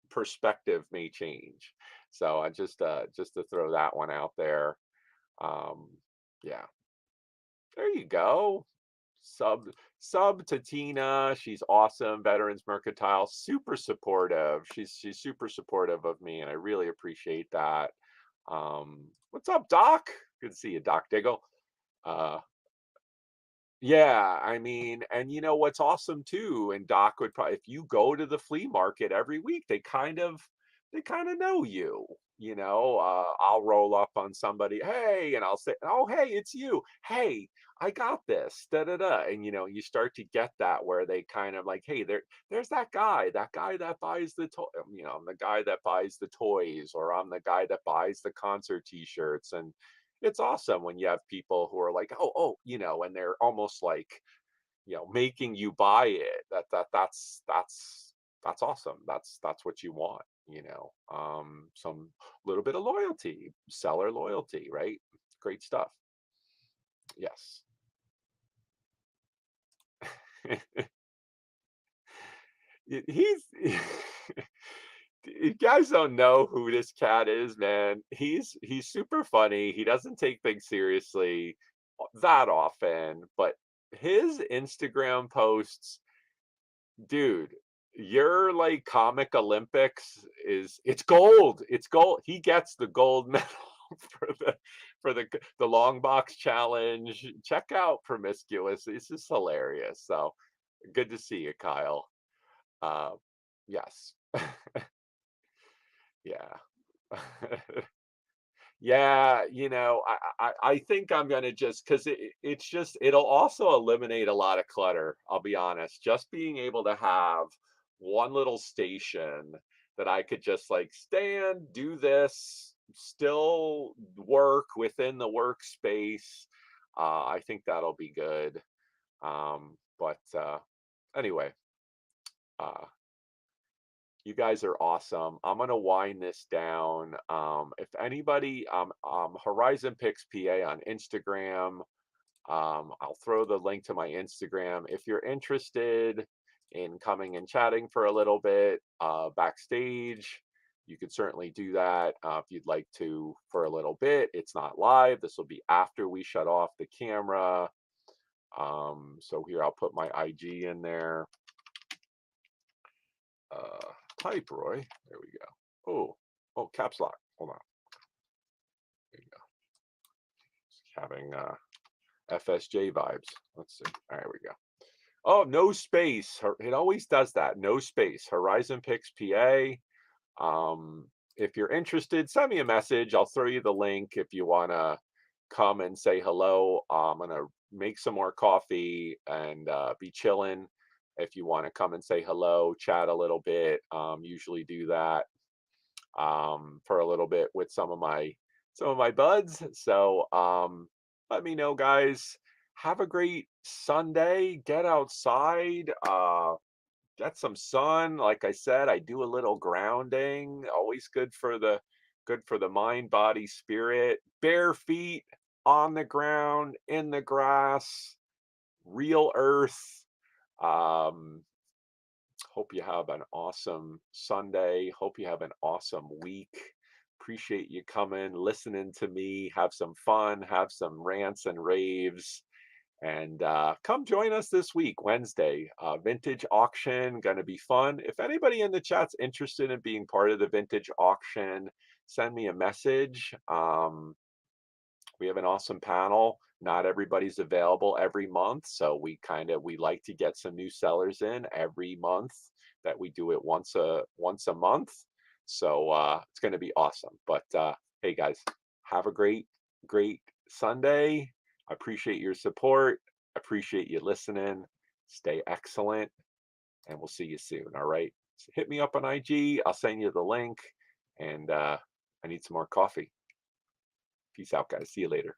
perspective may change. So I just to throw that one out there. Um, yeah, there you go. Sub sub to Tina. She's awesome. Veterans Mercantile, super supportive. She's super supportive of me, and I really appreciate that. What's up, Doc? Good to see you, Doc Diggle. Uh, yeah, I mean, and you know what's awesome too, and Doc would probably, if you go to the flea market every week, they kind of know you. I'll roll up on somebody, hey, and I'll say, oh, hey, it's you. Hey, I got this, da da da. And you start to get that where they kind of like, hey, there's that guy that buys the toy, I'm the guy that buys the toys, or I'm the guy that buys the concert t-shirts. And it's awesome when you have people who are like, and they're almost like, making you buy it. That's awesome. That's what you want. Some little bit of loyalty, seller loyalty, right? Great stuff. Yes. He's you guys don't know who this cat is, man. He's super funny. He doesn't take things seriously that often, but his Instagram posts, dude, your like comic Olympics it's gold. It's gold. He gets the gold medal for the long box challenge. Check out Promiscuous. This is hilarious. So good to see you, Kyle. Uh, yes. Yeah. Yeah, I think I'm gonna just because it'll also eliminate a lot of clutter. I'll be honest. Just being able to have one little station that I could just like stand, do this, still work within the workspace. I think that'll be good. But anyway, uh, you guys are awesome. I'm gonna wind this down. If anybody, Horizon Picks PA on Instagram. I'll throw the link to my Instagram. If you're interested in coming and chatting for a little bit backstage, you could certainly do that if you'd like to for a little bit. It's not live. This will be after we shut off the camera. So here I'll put my IG in there. Type Roy. There we go. Oh, caps lock. Hold on. There you go. Just having FSJ vibes. Let's see. All right, we go. Oh, no space. It always does that. No space. Horizon Picks PA. If you're interested, send me a message. I'll throw you the link if you want to come and say hello. I'm going to make some more coffee and be chilling. If you want to come and say hello, chat a little bit, usually do that for a little bit with some of my buds. So let me know, guys. Have a great Sunday. Get outside. Get some sun. Like I said, I do a little grounding. Always good for the mind, body, spirit. Bare feet on the ground, in the grass, real earth. Um, Hope you have an awesome Sunday. Hope you have an awesome week. Appreciate you coming, listening to me. Have some fun, have some rants and raves. And come join us this week, Wednesday. Vintage auction, going to be fun. If anybody in the chat's interested in being part of the vintage auction, send me a message. We have an awesome panel. Not everybody's available every month, so we like to get some new sellers in every month. That we do it once a month. So it's going to be awesome. But hey guys, have a great Sunday. I appreciate your support. Appreciate you listening. Stay excellent, and we'll see you soon. All right. So hit me up on IG. I'll send you the link, and I need some more coffee. Peace out, guys. See you later.